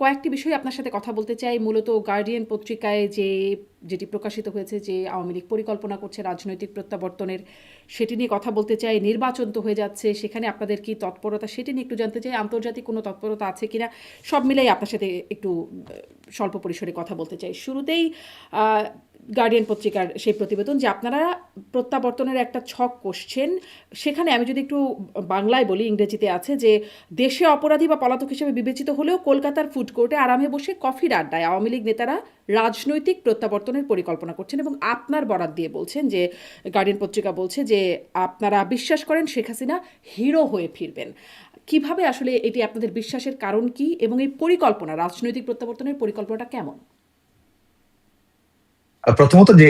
কয়েকটি বিষয় আপনার সাথে কথা বলতে চাই। মূলত গার্ডিয়ান পত্রিকায় যেটি প্রকাশিত হয়েছে যে আওয়ামী লীগ পরিকল্পনা করছে রাজনৈতিক প্রত্যাবর্তনের, সেটি নিয়ে কথা বলতে চাই। নির্বাচন তো হয়ে যাচ্ছে, সেখানে আপনাদের কি তৎপরতা সেটি নিয়ে একটু জানতে চাই। আন্তর্জাতিক কোনো তৎপরতা আছে কিনা, সব মিলাই আপনার সাথে একটু স্বল্প পরিসরে কথা বলতে চাই। শুরুতেই গার্ডিয়ান পত্রিকার সেই প্রতিবেদন যে আপনারা প্রত্যাবর্তনের একটা ছক কষছেন, সেখানে আমি যদি একটু বাংলায় বলি, ইংরেজিতে আছে যে দেশে অপরাধী বা পলাতক হিসেবে বিবেচিত হলেও কলকাতার ফুড কোর্টে আরামে বসে কফির আড্ডায় আওয়ামী লীগ নেতারা রাজনৈতিক প্রত্যাবর্তনের পরিকল্পনা করছেন, এবং আপনার বরাত দিয়ে বলছেন যে গার্ডিয়ান পত্রিকা বলছে যে আপনারা বিশ্বাস করেন শেখ হাসিনা হিরো হয়ে ফিরবেন। কিভাবে আসলে এটি আপনাদের বিশ্বাসের কারণ কি, এবং এই পরিকল্পনা রাজনৈতিক প্রত্যাবর্তনের পরিকল্পনাটা কেমন? প্রথমত যে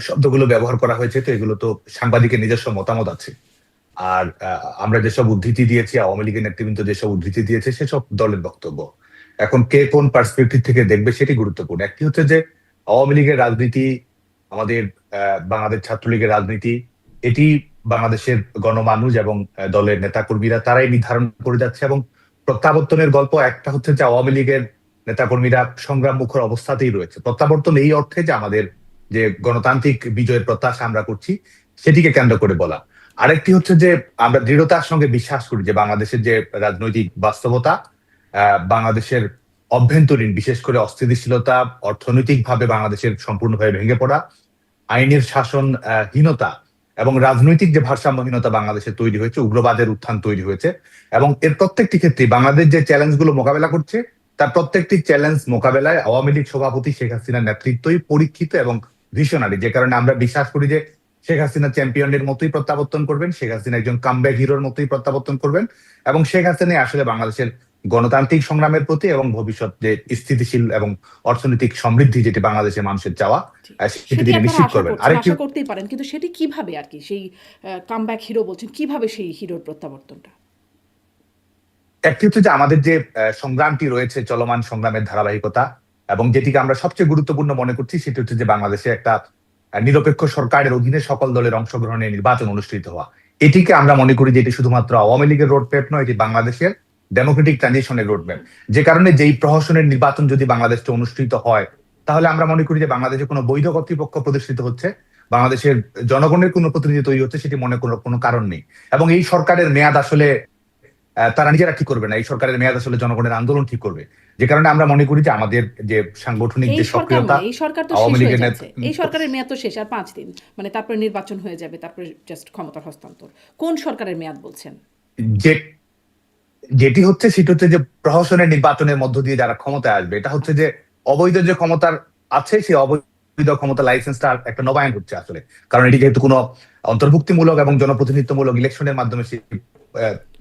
শব্দগুলো ব্যবহার করা হয়েছে, তো এগুলো তো সাংবাদিকের নিজস্ব মতামত আছে। আর আমরা যেসব উদ্ধৃতি দিয়েছি, আওয়ামী লীগের নেতৃবৃন্দ যেসব উদ্ধৃতি দিয়েছে, সেসব দলের বক্তব্য। এখন কে কোন পার্সপেক্টিভ থেকে দেখবে সেটি গুরুত্বপূর্ণ। একটি হচ্ছে যে আওয়ামী লীগের রাজনীতি, আমাদের বাংলাদেশ ছাত্রলীগের রাজনীতি, এটি বাংলাদেশের গণমানুষ এবং দলের নেতাকর্মীরা তারাই নির্ধারণ করে যাচ্ছে। এবং প্রত্যাবর্তনের গল্প একটা হচ্ছে যে আওয়ামী লীগের নেতাকর্মীরা সংগ্রাম মুখর অবস্থাতেই রয়েছে। প্রত্যাবর্তন এই অর্থে যে আমাদের যে গণতান্ত্রিক বিজয়ের প্রত্যাশা আমরা করছি, সেটিকে কেন্দ্র করে বলা। আরেকটি হচ্ছে যে আমরা দৃঢ়তার সঙ্গে বিশ্বাস করি যে বাংলাদেশের যে রাজনৈতিক বাস্তবতা, বাংলাদেশের অভ্যন্তরীণ বিশেষ করে অস্থিতিশীলতা, অর্থনৈতিকভাবে বাংলাদেশের সম্পূর্ণভাবে ভেঙে পড়া, আইনের শাসন হীনতা এবং রাজনৈতিক যে ভারসাম্যহীনতা বাংলাদেশে তৈরি হয়েছে, উগ্রবাদের উত্থান তৈরি হয়েছে, এবং এর প্রত্যেকটি ক্ষেত্রে বাংলাদেশ যে চ্যালেঞ্জগুলো মোকাবেলা করছে, তার প্রত্যেকটি চ্যালেঞ্জ মোকাবেলায় আওয়ামী লীগ সভাপতি শেখ হাসিনার নেতৃত্বই পরীক্ষিত এবং ভিশনারি। যে কারণে আমরা বিশ্বাস করি যে শেখ হাসিনা চ্যাম্পিয়নের মতোই প্রত্যাবর্তন করবেন, শেখ হাসিনা একজন কামব্যাক হিরোর মতোই প্রত্যাবর্তন করবেন, এবং শেখ হাসিনা আসলে বাংলাদেশের গণতান্ত্রিক সংগ্রামের প্রতি এবং ভবিষ্যৎ যে স্থিতিশীল এবং অর্থনৈতিক সমৃদ্ধি যেটি বাংলাদেশের মানুষের চাওয়া, সেটি সেটি তিনি আপনারা নিশ্চিত আশা করবেন। করছেন, আরেকটি আশা করতেই পারেন, কিন্তু সেটি কিভাবে আর কি সেই কামব্যাক হিরো বলছেন, কিভাবে সেই হিরোর প্রত্যাবর্তনটা? একটি হচ্ছে যে আমাদের যে সংগ্রামটি রয়েছে, চলমান সংগ্রামের ধারাবাহিকতা, এবং যেটিকে আমরা সবচেয়ে গুরুত্বপূর্ণ মনে করছি সেটি হচ্ছে যে বাংলাদেশে একটা নিরপেক্ষ সরকারের অধীনে সকল দলের অংশগ্রহণে নির্বাচন অনুষ্ঠিত হওয়া। এটিকে আমরা মনে করি যে এটি শুধুমাত্র আওয়ামী লীগের রোডম্যাপ নয়, এটি বাংলাদেশের ডেমোক্রেটিক ট্রানজিশনের রোডম্যাপ। যে কারণে যেই প্রহসনের নির্বাচন যদি বাংলাদেশে অনুষ্ঠিত হয়, তাহলে আমরা মনে করি যে বাংলাদেশে কোনো বৈধ কর্তৃপক্ষ প্রতিষ্ঠিত হচ্ছে, বাংলাদেশের জনগণের কোনো প্রতিনিধি তৈরি হচ্ছে, সেটি মনে করার কোনো কারণ নেই। এবং এই সরকারের মেয়াদ আসলে তারা নিজেরা ঠিক করবে না, এই সরকারের মেয়াদ আসলে জনগণের আন্দোলন ঠিক করবে। যে কারণে আমরা মনে করি যে আমাদের যে সাংগঠনিক এই যে সরকার সক্রিয়তা, নয়, এই সরকার তো শেষ আওয়ামী হয়ে লীগের যাচ্ছে, এই সরকারের মেয়াদ তো শেষ আর 5 দিন, মানে তারপরে নির্বাচন হয়ে যাবে, তারপরে জাস্ট ক্ষমতার হস্তান্তর। কোন সরকারের মেয়াদ বলছেন? যে যেটি হচ্ছে সেটি হচ্ছে যে প্রহসনের নির্বাচনের মধ্য দিয়ে যারা ক্ষমতায় আসবে, এটা হচ্ছে যে অবৈধ যে ক্ষমতার আছে, সেই অবৈধ ক্ষমতা লাইসেন্সটা একটা নবায়ন হচ্ছে আসলে। কারণ এটি যেহেতু কোনো অন্তর্ভুক্তিমূলক এবং জনপ্রতিনিধিত্বমূলক ইলেকশনের মাধ্যমে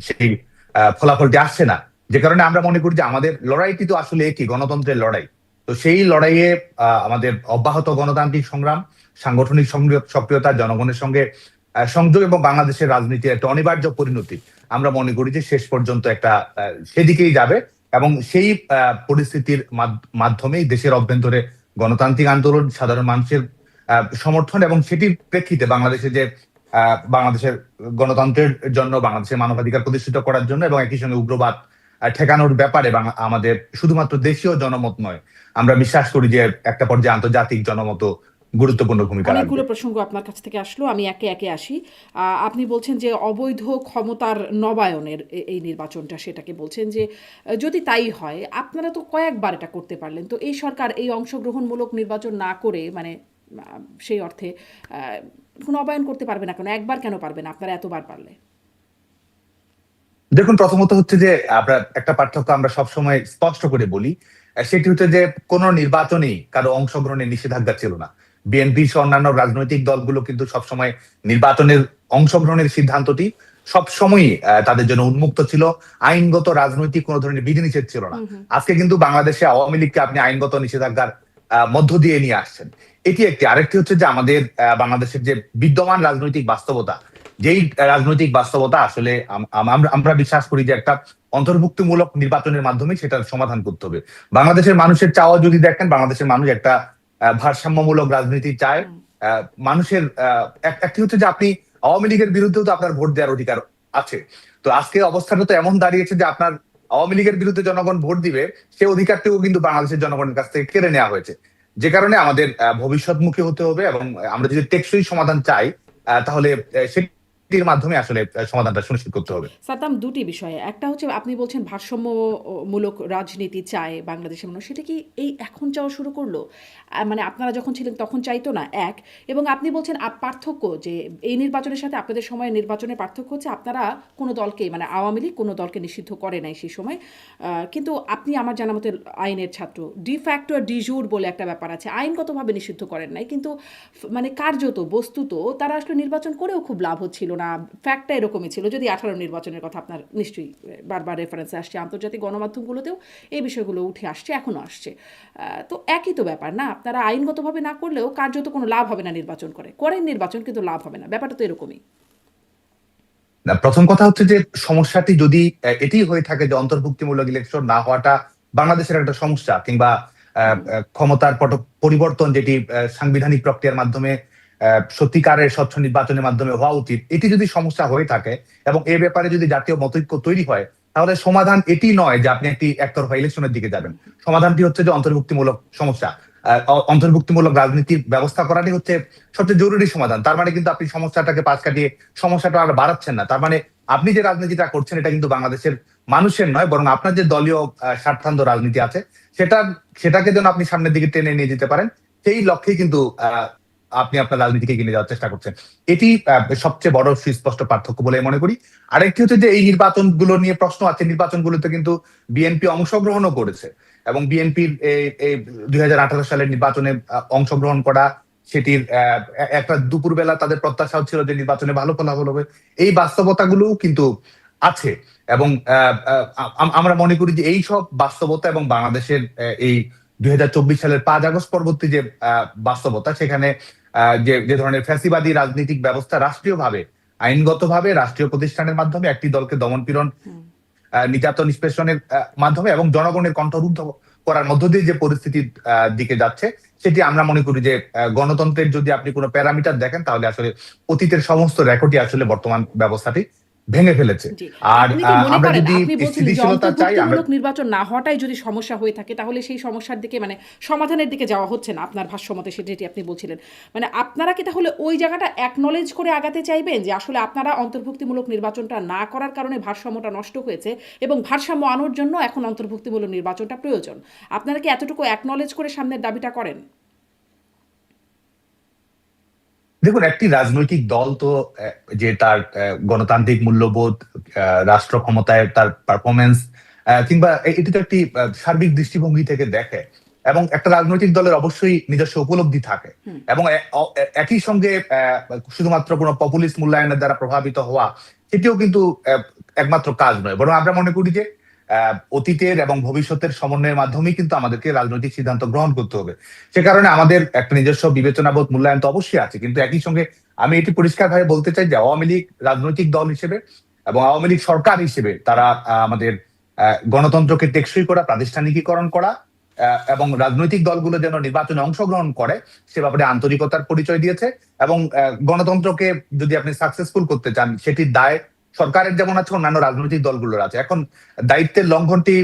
সেই ফলাফলটি আসছে না। যে কারণে আমরা মনে করি যে আমাদের লড়াইটি তো আসলে একই, গণতন্ত্রের লড়াই। তো সেই লড়াইয়ে আমাদের অব্যাহত গণতান্ত্রিক সংগ্রাম, সাংগঠনিক সক্রিয়তা, জনগণের সঙ্গে সংযোগ এবং বাংলাদেশের রাজনীতির একটা অনিবার্য পরিণতি, আমরা মনে করি যে শেষ পর্যন্ত একটা সেদিকেই যাবে। এবং সেই পরিস্থিতির মাধ্যমেই দেশের অভ্যন্তরে গণতান্ত্রিক আন্দোলন, সাধারণ মানুষের সমর্থন, এবং সেটির প্রেক্ষিতে বাংলাদেশে যে বাংলাদেশের গণতন্ত্রের জন্য, বাংলাদেশের মানবাধিকার প্রতিষ্ঠিত করার জন্য এবং একই সঙ্গে উগ্রবাদ ঠেকানোর ব্যাপারে আমাদের শুধুমাত্র দেশীয় জনমত নয়, আমরা বিশ্বাস করি যে একটা পর্যায়ে আন্তর্জাতিক জনমত গুরুত্বপূর্ণ ভূমিকা রাখবে। অনেকগুলো প্রসঙ্গ আপনার কাছ থেকে আসলো, আমি একে একে আসি। আপনি বলছেন যে অবৈধ ক্ষমতার নবায়নের এই নির্বাচনটা, সেটাকে বলছেন যে যদি তাই হয়, আপনারা তো কয়েকবার এটা করতে পারলেন, তো এই সরকার এই অংশগ্রহণমূলক নির্বাচন না করে, মানে সেই অর্থে নবায়ন করতে পারবে না কেন? একবার কেন পারবে না আপনারা এতবার পারলে? দেখুন, প্রথমত হচ্ছে যে আমরা একটা পার্থক্য আমরা সবসময় স্পষ্ট করে বলি, সেটি হচ্ছে যে কোন নির্বাচনেই কারো অংশগ্রহণের নিষেধাজ্ঞা ছিল না। বিএনপি সহ অন্যান্য রাজনৈতিক দলগুলো কিন্তু সবসময় নির্বাচনের অংশগ্রহণের সিদ্ধান্তটি সবসময়ই তাদের জন্য উন্মুক্ত ছিল। আইনগত রাজনৈতিক কোনো ধরনের বিধিনিষেধ ছিল না। হুম হুম। আজকে কিন্তু বাংলাদেশে আওয়ামী লীগকে আপনি আইনগত নিষেধাজ্ঞার মধ্য দিয়ে নিয়ে আসছেন। এটি একটি। আরেকটি হচ্ছে যে আমাদের বাংলাদেশের যে বিদ্যমান রাজনৈতিক বাস্তবতা, যেই রাজনৈতিক বাস্তবতা আসলে আমরা বিশ্বাস করি যে একটা অন্তর্ভুক্তিমূলক নির্বাচনের মাধ্যমে সেটার সমাধান করতে হবে। বাংলাদেশের মানুষের চাওয়া যদি দেখেন, বাংলাদেশের মানুষ একটা ভারসাম্যমূলক রাজনীতি চায়। হুম। মানুষের একটি হচ্ছে যে আপনি আওয়ামী লীগের বিরুদ্ধেও তো আপনার ভোট দেওয়ার অধিকার আছে। তো আজকে অবস্থাটা তো এমন দাঁড়িয়েছে যে আপনার আওয়ামী লীগের বিরুদ্ধে জনগণ ভোট দিবে, সে অধিকারটিও কিন্তু বাংলাদেশের জনগণের কাছ থেকে কেড়ে নেওয়া হয়েছে। যে কারণে আমাদের ভবিষ্যৎমুখী হতে হবে, এবং আমরা যদি টেকসই সমাধান চাই তাহলে সেটির মাধ্যমে আসলে সমাধানটা সুনিশ্চিত করতে জি, হবে। সাদ্দাম, দুটি বিষয়ে। একটা হচ্ছে আপনি বলছেন ভারসাম্যমূলক রাজনীতি চায় বাংলাদেশের মানুষ। সেটা কি এই এখন চাওয়া শুরু করলো? মানে আপনারা যখন ছিলেন তখন চাইতো না, এক। এবং আপনি বলছেন পার্থক্য যে এই নির্বাচনের সাথে আপনাদের সময়ের নির্বাচনের পার্থক্য হচ্ছে আপনারা কোনো দলকে, মানে আওয়ামী লীগ কোনো দলকে নিষিদ্ধ করে নাই সেই সময়। কিন্তু আপনি আমার জানা মতে আইনের ছাত্র। ডি ফ্যাক্টো আর ডি জুর বলে একটা ব্যাপার আছে। আইনগতভাবে নিষিদ্ধ করেন নাই, কিন্তু মানে কার্যত বস্তুত তারা আসলে নির্বাচন করেও খুব লাভ হচ্ছিল না। ফ্যাক্টটা এরকমই ছিল। যদি 18 নির্বাচনের কথা আপনার নিশ্চয়ই বারবার রেফারেন্সে আসছে, আন্তর্জাতিক গণমাধ্যমগুলোতেও এই বিষয়গুলো উঠে আসছে, এখনও আসছে। তো একই তো ব্যাপার না, আপনারা আইনগতভাবে না করলেও কার্যত কোনো লাভ হবে না নির্বাচন করে। করেন নির্বাচন কিন্তু লাভ হবে না, ব্যাপারটা তো এরকমই। না, প্রথম কথা হচ্ছে যে সমস্যাটি যদি এটি হয়ে থাকে যে অন্তর্ভুক্তিমূলক ইলেকশন না হওয়াটা বাংলাদেশের একটা সমস্যা, কিংবা হুম। ক্ষমতার পরিবর্তন যেটি সাংবিধানিক প্রক্রিয়ার মাধ্যমে সত্যিকারের স্বচ্ছ নির্বাচনের মাধ্যমে হওয়া উচিত, এটি যদি সমস্যা হয়ে থাকে এবং এ ব্যাপারে যদি জাতীয় মতৈক্য তৈরি হয়, তাহলে সমাধান এটি নয় যে আপনি একটি একতরফা ইলেকশনের দিকে যাবেন। সমাধানটি হচ্ছে যে অন্তর্ভুক্তিমূলক সমস্যা, অন্তর্ভুক্তিমূলক রাজনীতির ব্যবস্থা করাটাই হচ্ছে সবচেয়ে জরুরি সমাধান। তার মানে কিন্তু আপনি সমস্যাটাকে পাশ কাটিয়ে সমস্যাটা আর বাড়াচ্ছেন না। তার মানে আপনি যে রাজনীতিটা করছেন এটা কিন্তু বাংলাদেশের মানুষের নয়, বরং আপনার যে দলীয় স্বার্থান্ধ রাজনীতি আছে সেটা সেটাকে যেন আপনি সামনের দিকে টেনে নিয়ে যেতে পারেন, সেই লক্ষ্যেই কিন্তু আপনি আপনার রাজনীতিকে এগিয়ে নিয়ে যাওয়ার চেষ্টা করছেন। এটি সবচেয়ে বড় সুস্পষ্ট পার্থক্য বলে মনে করি। আরেকটি হচ্ছে যে এই নির্বাচনগুলো নিয়ে প্রশ্ন আছে, নির্বাচনগুলোতে কিন্তু বিএনপি অংশগ্রহণও করেছে, এবং বিএনপির এই 2018 সালের নির্বাচনে অংশগ্রহণ করা, সেটির একটা দুপুরবেলা তাদের প্রত্যাশা ছিল যে নির্বাচনে ভালো ফলাফল হবে, এই বাস্তবতাগুলোও কিন্তু আছে। এবং আমরা মনে করি যে এই সব বাস্তবতা এবং বাংলাদেশের এই 2024 সালের 5 আগস্ট পরবর্তী যে বাস্তবতা, সেখানে যে যে ধরনের ফ্যাসিবাদী রাজনৈতিক ব্যবস্থা রাষ্ট্রীয়ভাবে, আইনগতভাবে রাষ্ট্রীয় প্রতিষ্ঠানের মাধ্যমে একটি দলকে দমন পীড়ন, হুম। নির্যাতন নিষ্পেষণের মাধ্যমে এবং জনগণের কণ্ঠরুদ্ধ করার মধ্য দিয়ে যে পরিস্থিতির দিকে যাচ্ছে, সেটি আমরা মনে করি যে গণতন্ত্রের যদি আপনি কোনো প্যারামিটার দেখেন, তাহলে আসলে অতীতের সমস্ত রেকর্ডই আসলে বর্তমান ব্যবস্থাটি ভেঙে ফেলেছে। জি। আর আপনি কি মনে আমরা করেন, যদি আপনি বলছিলেন যে স্থিতিশীলতা চাই, আমরা অন্তর্ভুক্তিমূলক নির্বাচন না হওয়াটাই যদি সমস্যা হয়ে থাকে, তাহলে সেই সমস্যার দিকে, মানে সমাধানের দিকে যাওয়া হচ্ছে না আপনার ভাষ্যমতে, যেটি আপনি বলছিলেন। মানে আপনারা কি তাহলে ওই জায়গাটা অ্যাকনলেজ করে আগাতে চাইবেন যে আসলে আপনারা অন্তর্ভুক্তিমূলক নির্বাচনটা না করার কারণে ভারসাম্যটা নষ্ট হয়েছে এবং ভারসাম্য আনার জন্য এখন অন্তর্ভুক্তিমূলক নির্বাচনটা প্রয়োজন? আপনারা কি এতটুকু অ্যাকনলেজ করে সামনের দাবিটা করেন? দেখুন, একটি রাজনৈতিক দল তো যে তার গণতান্ত্রিক মূল্যবোধ, রাষ্ট্র ক্ষমতায় তার পারফরমেন্স, কিংবা এটি তো একটি সার্বিক দৃষ্টিভঙ্গি থেকে দেখে, এবং একটা রাজনৈতিক দলের অবশ্যই নিজস্ব উপলব্ধি থাকে। হুম। এবং একই সঙ্গে শুধুমাত্র কোনো পপুলিস্ট মূল্যায়নের দ্বারা প্রভাবিত হওয়া, সেটিও কিন্তু একমাত্র কাজ নয়, বরং আমরা মনে করি যে অতীতের এবং ভবিষ্যতের সমন্বয়ের মাধ্যমেই কিন্তু আমাদেরকে রাজনৈতিক সিদ্ধান্ত গ্রহণ করতে হবে। সে কারণে আমাদের একটা নিজস্ব বিবেচনাবোধ, মূল্যায়ন তো অবশ্যই আছে, কিন্তু একই সঙ্গে আমি এটি পরিষ্কারভাবে বলতে চাই যে আওয়ামী লীগ রাজনৈতিক দল হিসেবে এবং আওয়ামী লীগ সরকার হিসেবে তারা আমাদের গণতন্ত্রকে টেকসই করা, প্রাতিষ্ঠানিকীকরণ করা, এবং রাজনৈতিক দলগুলো যেন নির্বাচনে অংশগ্রহণ করে সে ব্যাপারে আন্তরিকতার পরিচয় দিয়েছে। এবং গণতন্ত্রকে যদি আপনি সাকসেসফুল করতে চান, সেটির দায় সরকারের যেমন আছে, অন্যান্য রাজনৈতিক দলগুলোর আছে। এখন দায়িত্বের লঙ্ঘনটি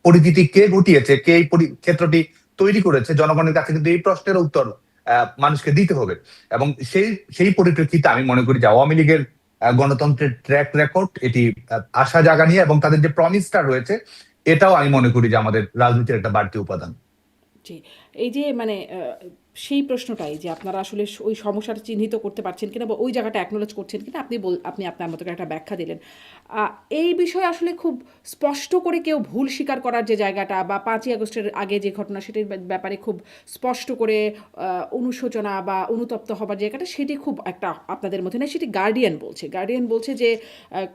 পরিস্থিতি কে ঘটিয়েছে, কে এই ক্ষেত্রটি তৈরি করেছে, জনগণের কাছে কিন্তু এই প্রশ্নের উত্তর মানুষকে দিতে হবে। এবং সেই সেই পরিপ্রেক্ষিতে আমি মনে করি যে আওয়ামী লীগের গণতন্ত্রের ট্র্যাক রেকর্ড এটি আশা জাগানিয়া, এবং তাদের যে প্রমিসটা রয়েছে, এটাও আমি মনে করি যে আমাদের রাজনীতির একটা বাড়তি উপাদান। জি। এই যে মানে সেই প্রশ্নটাই যে আপনারা আসলে ওই সমস্যাটা চিহ্নিত করতে পারছেন কিনা বা ওই জায়গাটা অ্যাকনোলেজ করছেন কিনা, আপনি আপনার মতো করে একটা ব্যাখ্যা দিলেন। এই বিষয়ে আসলে খুব স্পষ্ট করে কেউ ভুল স্বীকার করার যে জায়গাটা, বা 5ই আগস্টের আগে যে ঘটনা সেটির ব্যাপারে খুব স্পষ্ট করে অনুশোচনা বা অনুতপ্ত হবার জায়গাটা, সেটি খুব একটা আপনাদের মধ্যে নেই। সেটি গার্ডিয়ান বলছে যে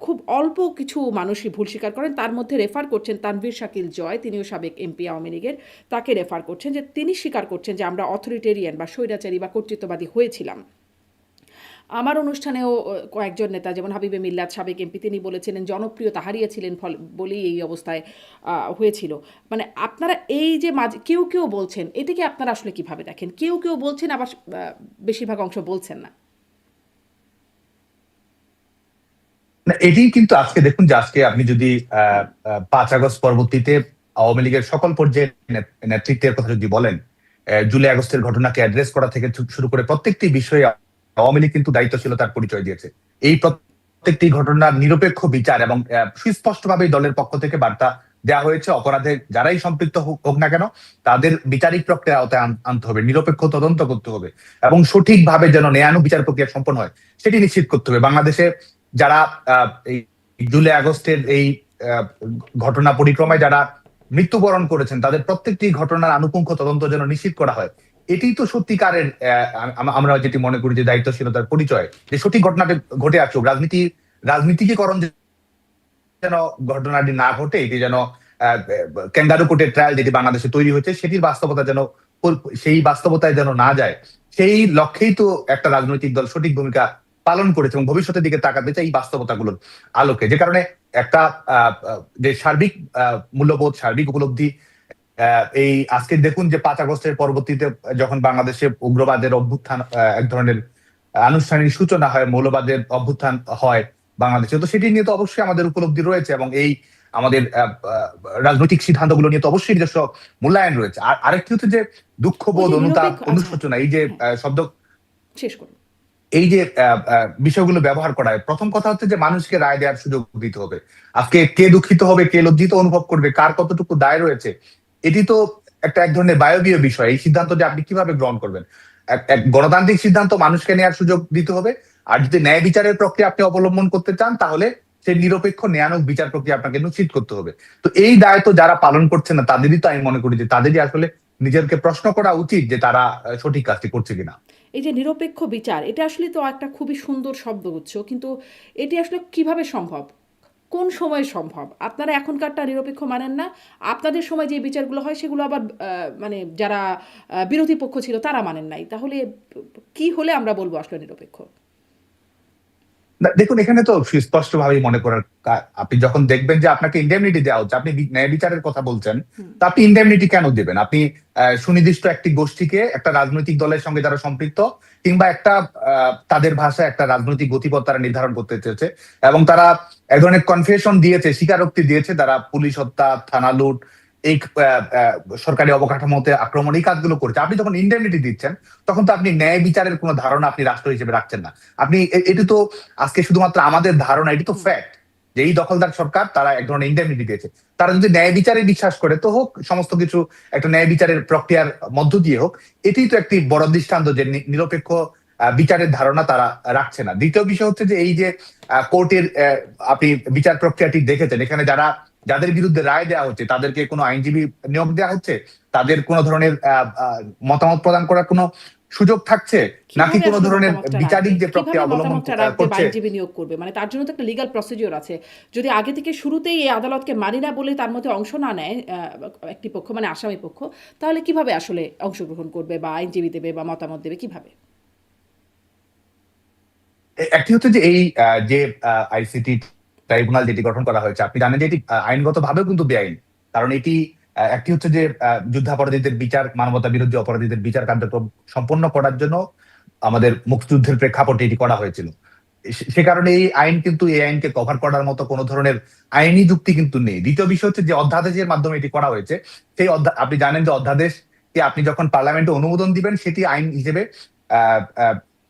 খুব অল্প কিছু মানুষই ভুল স্বীকার করেন। তার মধ্যে রেফার করছেন তানভীর শাকিল জয়, তিনিও সাবেক এমপি আওয়ামী লীগের। তাকে রেফার করছেন যে তিনি স্বীকার করছেন যে আমরা অথরিটেরিয়ান বা স্বৈরাচারী বা কর্তৃত্ববাদী হয়েছিলাম। আমার অনুষ্ঠানেও কয়েকজন নেতা, যেমন হাবিবে মিল্লাত সাবেক এমপি, তিনি বলেছিলেন জনপ্রিয়তা হারিয়েছিলেন বলেই এই অবস্থায় হয়েছিল। মানে আপনারা এই যে মাঝে কেউ কেউ বলছেন, এটাকে আপনারা আসলে কিভাবে দেখেন? কেউ কেউ বলছেন, আবার বেশিরভাগ অংশ বলছেন না। না, এটি কিন্তু আজকে দেখুন যে আজকে আপনি যদি 5 আগস্ট পরবর্তীতে আওয়ামী লীগের সকল পর্যায়ের নেতৃত্বের কথা যদি বলেন, জুলাই আগস্টের ঘটনাকে অ্যাড্রেস করা থেকে শুরু করে প্রত্যেকটি বিষয়ে আওয়ামী লীগ কিন্তু দায়িত্বশীলতার পরিচয় দিয়েছে। এই প্রত্যেকটি ঘটনার নিরপেক্ষ বিচার এবং সুস্পষ্টভাবে দলের পক্ষ থেকে বার্তা দেওয়া হয়েছে, অপরাধে যারাই সম্পৃক্ত হোক না কেন তাদের বিচারিক প্রক্রিয়া আওতায় আনতে হবে, নিরপেক্ষ তদন্ত করতে হবে এবং সঠিকভাবে যেন ন্যায়ানুগ বিচার প্রক্রিয়া সম্পন্ন হয় সেটি নিশ্চিত করতে হবে। বাংলাদেশে যারা এই জুলাই আগস্টের এই ঘটনা পরিক্রমায় যারা মৃত্যুবরণ করেছেন তাদের প্রত্যেকটি ঘটনার আনুপুঙ্খ তদন্ত যেন নিশ্চিত করা হয়, এটি তো সত্যিকারের আমরা যেটি মনে করি যে দায়িত্বশীলতার পরিচয়, যে সঠিক ঘটনাটি ঘটে আসুক, রাজনীতিকরণ যেন ঘটনাটি না ঘটে, এটি যেন ক্যাঙ্গারু কোর্টের ট্রায়াল যেটি বাংলাদেশে তৈরি হয়েছে সেটির বাস্তবতা যেন সেই বাস্তবতায় যেন না যায়, সেই লক্ষ্যেই তো একটা রাজনৈতিক দল সঠিক ভূমিকা পালন করেছে এবং ভবিষ্যতের দিকে তাকাতে চাই এই বাস্তবতাগুলোর আলোকে। যে কারণে একটা যে সার্বিক মূল্যবোধ, সার্বিক উপলব্ধি, এই আজকে দেখুন যে 5 আগস্টের পরবর্তীতে যখন বাংলাদেশে উগ্রবাদের অভ্যুত্থান, এক ধরনের আনুষ্ঠানিক সূচনা হয়, মৌলবাদের অভ্যুত্থান হয় বাংলাদেশে, তো সেটি নিয়ে তো অবশ্যই আমাদের উপলব্ধি রয়েছে এবং এই আমাদের রাজনৈতিক সিদ্ধান্তগুলো নিয়ে তো অবশ্যই নিজস্ব মূল্যায়ন রয়েছে। আর আরেকটি হচ্ছে যে দুঃখবোধ, অনুতাপ, অনুশোচনা, এই যে শব্দ শেষ করুন, এই যে বিষয়গুলো ব্যবহার করা হয়, প্রথম কথা হচ্ছে যে মানুষকে রায় দেওয়ার সুযোগ দিতে হবে। আজকে কে দুঃখিত হবে, কে লজ্জিত অনুভব করবে, কার কতটুকু দায় রয়েছে, এটি তো এক ধরনের বায়বীয় বিষয়। এই সিদ্ধান্ত যে আপনি কিভাবে গ্রহণ করবেন, এক গণতান্ত্রিক সিদ্ধান্ত মানুষকে নেওয়ার সুযোগ দিতে হবে। আর যদি ন্যায় বিচারের প্রক্রিয়া আপনি অবলম্বন করতে চান তাহলে সেই নিরপেক্ষ ন্যায়ানুগ বিচার প্রক্রিয়া আপনাকে নিশ্চিত করতে হবে। তো এই দায়িত্ব যারা পালন করছে না তাদেরই তো আমি মনে করি যে তাদেরই আসলে নিজেকে প্রশ্ন করা উচিত যে তারা সঠিক কাজটি করছে কিনা। এই যে নিরপেক্ষ বিচার, এটা আসলে তো একটা খুবই সুন্দর শব্দগুচ্ছ, কিন্তু এটি আসলে কিভাবে সম্ভব, কোন সময় সম্ভব? আপনারা এখনকারটা নিরপেক্ষ মানেন না, আপনাদের সময় যে বিচারগুলো হয় সেগুলো আবার মানে যারা বিরোধী পক্ষ ছিল তারা মানেন নাই, তাহলে কি হলে আমরা বলবো আসলে নিরপেক্ষ? দেখুন, এখানে তো সুস্পষ্ট ভাবেই মনে করার, আপনি যখন দেখবেন যে আপনাকে ইন্ডেমনিটি দেওয়া হচ্ছে, আপনি ন্যায় বিচারের কথা বলছেন, তা আপনি ইন্ডেমনিটি কেন দেবেন? আপনি সুনির্দিষ্ট একটি গোষ্ঠীকে, একটা রাজনৈতিক দলের সঙ্গে যারা সম্পৃক্ত কিংবা একটা তাদের ভাষায় একটা রাজনৈতিক গতিপথ তারা নির্ধারণ করতে চেয়েছে এবং তারা এক ধরনের কনফেশন দিয়েছে, স্বীকারোক্তি দিয়েছে, তারা পুলিশ হত্যা, থানা লুট, এই সরকারি অবকাঠামোতে আক্রমণ, এই কাজগুলো করেছে। আপনি যখন ইন্ডেমনিটি দিচ্ছেন তখন তো আপনি ন্যায় বিচারের কোনো ধারণা আপনি রাষ্ট্র হিসেবে রাখছেন না। আপনি এটি তো আজকে শুধুমাত্র আমাদের ধারণা, এটি তো ফ্যাক্ট যে এই দখলদার সরকার তারা এক ধরনের ইন্ডেমনিটি দিয়েছে। তারা যদি ন্যায় বিচারে বিশ্বাস করে তো হোক, সমস্ত কিছু একটা ন্যায় বিচারের প্রক্রিয়ার মধ্য দিয়ে হোক, এটি তো একটি বড় দৃষ্টান্ত যে নিরপেক্ষ বিচারের ধারণা তারা রাখছে না। দ্বিতীয় বিষয় হচ্ছে যে এই যে কোর্টের আপনি বিচার প্রক্রিয়াটি দেখেছেন, এখানে যাদের বিরুদ্ধে রায় দেওয়া হচ্ছে তাদেরকে কোনো আইনজীবী নিয়োগ দেওয়া হচ্ছে, তাদের কোনো ধরনের মতামত প্রদান করার কোনো সুযোগ থাকছে নাকি কোনো ধরনের বিচারিক যে প্রক্রিয়া অবলম্বন করছে? আইনজীবী নিয়োগ করবে মানে তার জন্য তো একটা লিগ্যাল প্রসিডিওর আছে। যদি আগে থেকে শুরুতেই এই আদালতকে মানি না বলে তার মধ্যে অংশ না নেয় একটি পক্ষ, মানে আসামি পক্ষ, তাহলে কিভাবে আসলে অংশগ্রহণ করবে বা আইনজীবী দেবে বা মতামত দেবে কিভাবে? একটি হচ্ছে যে এই যে আইসিটি ট্রাইব্যুনাল যেটি গঠন করা হয়েছে, আপনি জানেন যে এটি আইনগত ভাবেও কিন্তু বেআইন। কারণ এটি একটি হচ্ছে যে যুদ্ধাপরাধীদের বিচার, মানবতা বিরোধী অপরাধীদের বিচার কার্যক্রম সম্পন্ন করার জন্য আমাদের মুক্তিযুদ্ধের প্রেক্ষাপটে এটি করা হয়েছিল। সে কারণে এই আইন কিন্তু এই আইনকে কভার করার মতো কোনো ধরনের আইনি যুক্তি কিন্তু নেই। দ্বিতীয় বিষয় হচ্ছে যে অধ্যাদেশের মাধ্যমে এটি করা হয়েছে। সেই আপনি জানেন যে অধ্যাদেশকে আপনি যখন পার্লামেন্টে অনুমোদন দিবেন সেটি আইন হিসেবে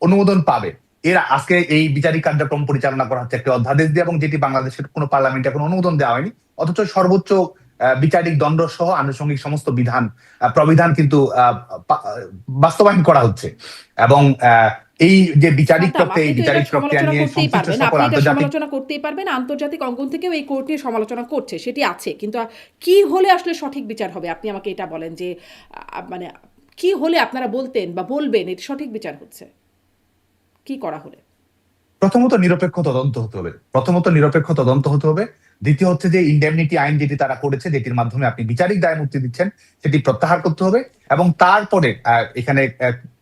অনুমোদন পাবে। এর আজকে এই বিচারিক কার্যক্রম পরিচালনা করা হচ্ছে একটি অধ্যাদেশ দিয়ে এবং যেটি বাংলাদেশের কোনো পার্লামেন্টে এখন অনুমোদন দেওয়া হয়নি, অথচ সর্বোচ্চ বিচারিক দণ্ড সহ আনুষঙ্গিক সমস্ত প্রবিধান কিন্তু বাস্তবায়ন করা হচ্ছে। এবং এই যে বিচারিক প্রক্রিয়া, এই বিচারিক প্রক্রিয়া নিয়ে সংশ্লিষ্ট সকল সমালোচনা করতেই পারবেন, আন্তর্জাতিক অঙ্গন থেকেও এই কোর্ট নিয়ে সমালোচনা করছে, সেটি আছে, কিন্তু কি হলে আসলে সঠিক বিচার হবে আপনি আমাকে এটা বলেন যে মানে কি হলে আপনারা বলতেন বা বলবেন এটি সঠিক বিচার হচ্ছে, কি করা হলে? প্রথমত নিরপেক্ষ তদন্ত হতে হবে। দ্বিতীয় হচ্ছে যে ইন্ডেমনিটি আইন যেটি তারা করেছে, যেটির মাধ্যমে আপনি বিচারিক দায় মুক্তি দিচ্ছেন, সেটি প্রত্যাহার করতে হবে। এবং তারপরে এখানে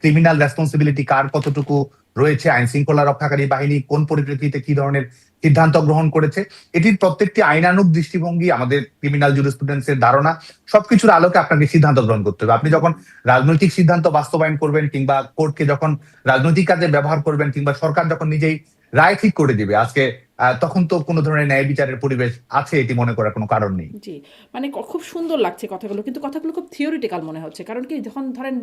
ক্রিমিনাল রেসপন্সিবিলিটি কার কতটুকু রয়েছে, আইন শৃঙ্খলা রক্ষাকারী বাহিনী কোন পরিপ্রেক্ষিতে কি ধরনের সিদ্ধান্ত গ্রহণ করেছে, এটির প্রত্যেকটি আইনানুগ দৃষ্টিভঙ্গি, আমাদের ক্রিমিনাল জুরিসপ্রুডেন্সের ধারণা, সবকিছুর আলোকে আপনাকে সিদ্ধান্ত গ্রহণ করতে হবে। আপনি যখন রাজনৈতিক সিদ্ধান্ত বাস্তবায়ন করবেন কিংবা কোর্টকে যখন রাজনৈতিক কাজে ব্যবহার করবেন কিংবা সরকার যখন নিজেই রায় ঠিক করে দিবে, আজকে তখন তো কোনো ধরনের ন্যায় বিচারের পরিবেশ আছে এটি মনে করার কোনো কারণ নেই। জি, মানে খুব সুন্দর লাগছে কথাগুলো, কিন্তু কথাগুলো খুব থিওরিটিক্যাল মনে হচ্ছে। কারণ কি, যখন ধরেন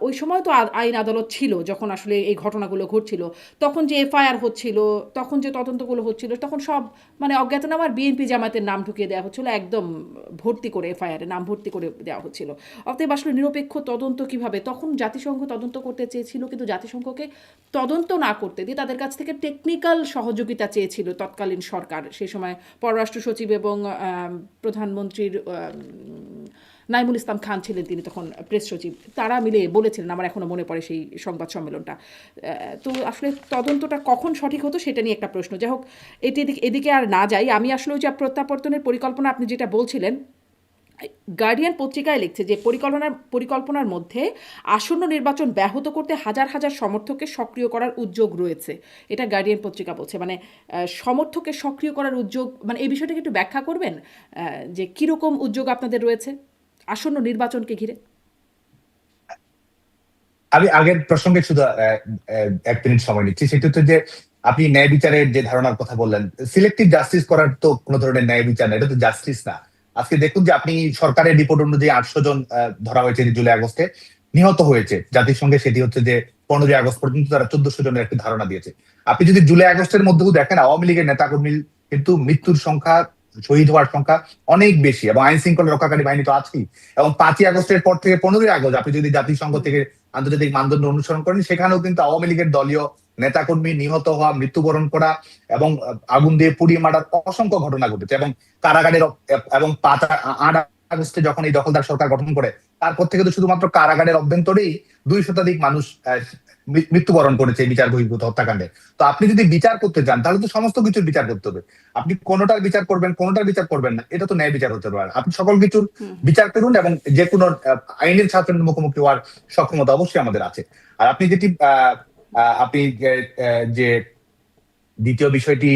ওই সময় তো আইন আদালত ছিল যখন আসলে এই ঘটনাগুলো ঘটছিল, তখন যে এফআইআর হচ্ছিল, তখন যে তদন্তগুলো হচ্ছিল, তখন সব মানে অজ্ঞাতনামা আর বিএনপি জামায়াতের নাম ঢুকিয়ে দেওয়া হচ্ছিল, একদম ভর্তি করে এফআইআর নাম ভর্তি করে দেওয়া হচ্ছিল। অতএব আসলে নিরপেক্ষ তদন্ত কিভাবে, তখন জাতিসংঘ তদন্ত করতে চেয়েছিল, কিন্তু জাতিসংঘকে তদন্ত না করতে দিয়ে তাদের কাছ থেকে টেকনিক্যাল সহযোগিতা চেয়েছিল তৎকালীন সরকার। সেই সময় পররাষ্ট্র সচিব এবং প্রধানমন্ত্রীর নাইমুল ইসলাম খান ছিলেন, তিনি তখন প্রেস সচিব, তারা মিলে বলেছিলেন, আমার এখনো মনে পড়ে সেই সংবাদ সম্মেলনটা। তো আসলে তদন্তটা কখন সঠিক হতো সেটা নিয়ে একটা প্রশ্ন। যাই হোক, এদিকে আর না যাই। আমি আসলে ওই যে প্রত্যাবর্তনের পরিকল্পনা আপনি যেটা বলছিলেন, গার্ডিয়ান পত্রিকায় লিখছে যে পরিকল্পনার মধ্যে আসন্ন নির্বাচন ব্যাহত করতে হাজার হাজার সমর্থককে সক্রিয় করার উদ্যোগ রয়েছে। এটা গার্ডিয়ান পত্রিকা বলছে। মানে সমর্থককে সক্রিয় করার উদ্যোগ, মানে এই বিষয়টাকে একটু ব্যাখ্যা করবেন যে কীরকম উদ্যোগ আপনাদের রয়েছে আসন্ন নির্বাচনকে ঘিরে? আমি আগের প্রসঙ্গে শুধু 1 মিনিট সময় নিচ্ছি। সেটা হচ্ছে যে আপনি ন্যায় বিচারের যে ধারণার কথা বললেন, সিলেক্টিভ জাস্টিস করার তো কোনো ধরনের ন্যায় বিচার না, এটা তো জাস্টিস না। আজকে দেখুন যে আপনি সরকারের রিপোর্ট অনুযায়ী 800 জন ধরা হয়েছে জুলাই আগস্টে, নিহত হয়েছে জাতিসংঘে সেটি হচ্ছে যে 15ই আগস্ট পর্যন্ত তারা 1400 জনের একটি ধারণা দিয়েছে। আপনি যদি জুলাই আগস্টের মধ্যেও দেখেন, আওয়ামী লীগের নেতাকর্মী কিন্তু মৃত্যুর সংখ্যা, শহীদ হওয়ার সংখ্যা অনেক বেশি, এবং আইন শৃঙ্খলা রক্ষাকারী বাহিনী তো আছেই। এবং 5ই আগস্টের পর থেকে 15ই আগস্ট আপনি যদি জাতিসংঘ থেকে আন্তর্জাতিক মানদণ্ড অনুসরণ করেন, সেখানেও কিন্তু আওয়ামী লীগের দলীয় নেতাকর্মী নিহত হওয়া, মৃত্যুবরণ করা এবং আগুন দিয়ে পুড়িয়ে মারার অসংখ্য ঘটনা ঘটেছে। এবং কারাগারের এবং 8 আগস্টে যখন এই দখলদার সরকার গঠন করে, তারপর থেকে তো শুধুমাত্র কারাগারের অভ্যন্তরেই 200 শতাধিক মানুষ মৃত্যুবরণ করেছে এই বিচার বহির্ভূত হত্যাকাণ্ডে। তো আপনি যদি বিচার করতে চান, তাহলে তো সমস্ত কিছুর বিচার করতে হবে। আপনি কোনোটার বিচার করবেন, কোনোটার বিচার করবেন না, এটা তো ন্যায় বিচার হতে পারে। আপনি সকল কিছুর বিচার করুন, এবং যে কোনো আইনের শাসনের মুখোমুখি হওয়ার সক্ষমতা অবশ্যই আমাদের আছে। আর আপনি যেটি আপনি যে দ্বিতীয় বিষয়টি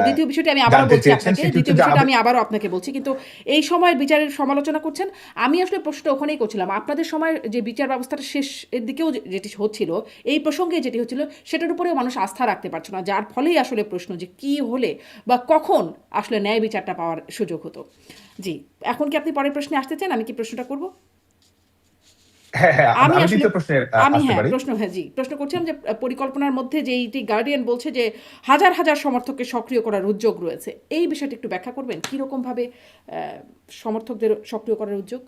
দ্বিতীয় বিষয়টি আমি আবারও জানতে বলছি চেয়েছেন, আপনাকে, সেটি হচ্ছে দ্বিতীয় যে বিষয়টা আমাদের আমি আবারও আপনাকে বলছি, কিন্তু এই সময়ের বিচারের সমালোচনা করছেন। আমি আসলে প্রশ্নটা ওখানেই করছিলাম, আপনাদের সময়ের যে বিচার ব্যবস্থাটা শেষ এর দিকেও যেটি হচ্ছিল, এই প্রসঙ্গে যেটি হচ্ছিল, সেটার উপরেও মানুষ আস্থা রাখতে পারছে না, যার ফলেই আসলে প্রশ্ন যে কি হলে বা কখন আসলে ন্যায় বিচারটা পাওয়ার সুযোগ হতো। জি, এখন কি আপনি পরের প্রশ্নে আসতে চান? আমি কি প্রশ্নটা করব? হ্যাঁ, হ্যাঁ, আমি আমি আসলে দ্বিতীয় প্রশ্নে আসতে পারি। প্রশ্ন করছিলাম যে পরিকল্পনার মধ্যে যে এইটি গার্ডিয়ান বলছে যে হাজার হাজার সমর্থককে সক্রিয় করার উদ্যোগ রয়েছে, এই বিষয়টি একটু ব্যাখ্যা করবেন, কিরকম ভাবে সমর্থকদের সক্রিয় করার উদ্যোগ?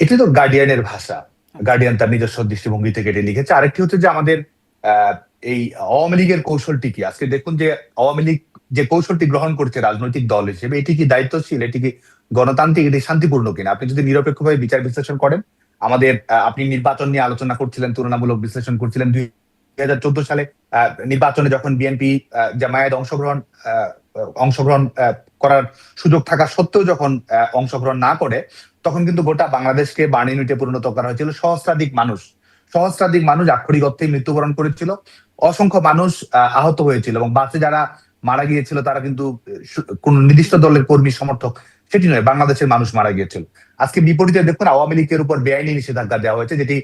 এটি তো গার্ডিয়ানের ভাষা, আচ্ছা। গার্ডিয়ান তার নিজস্ব দৃষ্টিভঙ্গি থেকে এটি লিখেছে। আরেকটি হচ্ছে যে আমাদের আহ, এই আওয়ামী লীগের কৌশলটি কি। আজকে দেখুন যে আওয়ামী লীগ যে কৌশলটি গ্রহণ করছে রাজনৈতিক দল হিসেবে, এটি কি দায়িত্বশীল, এটি কি গণতান্ত্রিক, এটি শান্তিপূর্ণ কিনা। আপনি যদি নিরপেক্ষভাবে বিচার বিশ্লেষণ করেন, আমাদের আপনি নির্বাচন নিয়ে আলোচনা করছিলেন, তুলনামূলক বিশ্লেষণ করছিলেন। 2014 সালে নির্বাচনে যখন বিএনপি জামায়াত আহ, অংশগ্রহণ করার সুযোগ থাকা সত্ত্বেও যখন অংশগ্রহণ না করে, তখন কিন্তু গোটা বাংলাদেশকে বার্ন ইউনিটে পরিণত করা হয়েছিল। সহস্রাধিক মানুষ আক্ষরিক অর্থে মৃত্যুবরণ করেছিল, অসংখ্য মানুষ আহত হয়েছিল, এবং বাসে যারা মারা গিয়েছিল তারা কিন্তু কোন নির্দিষ্ট দলের কর্মী সমর্থক সেটি নয়, বাংলাদেশের মানুষ মারা গিয়েছিল। আজকে বিপরীতে দেখুন, আওয়ামী লীগের উপর বেআইনি নিষেধাজ্ঞা দেওয়া হয়েছে, যেটি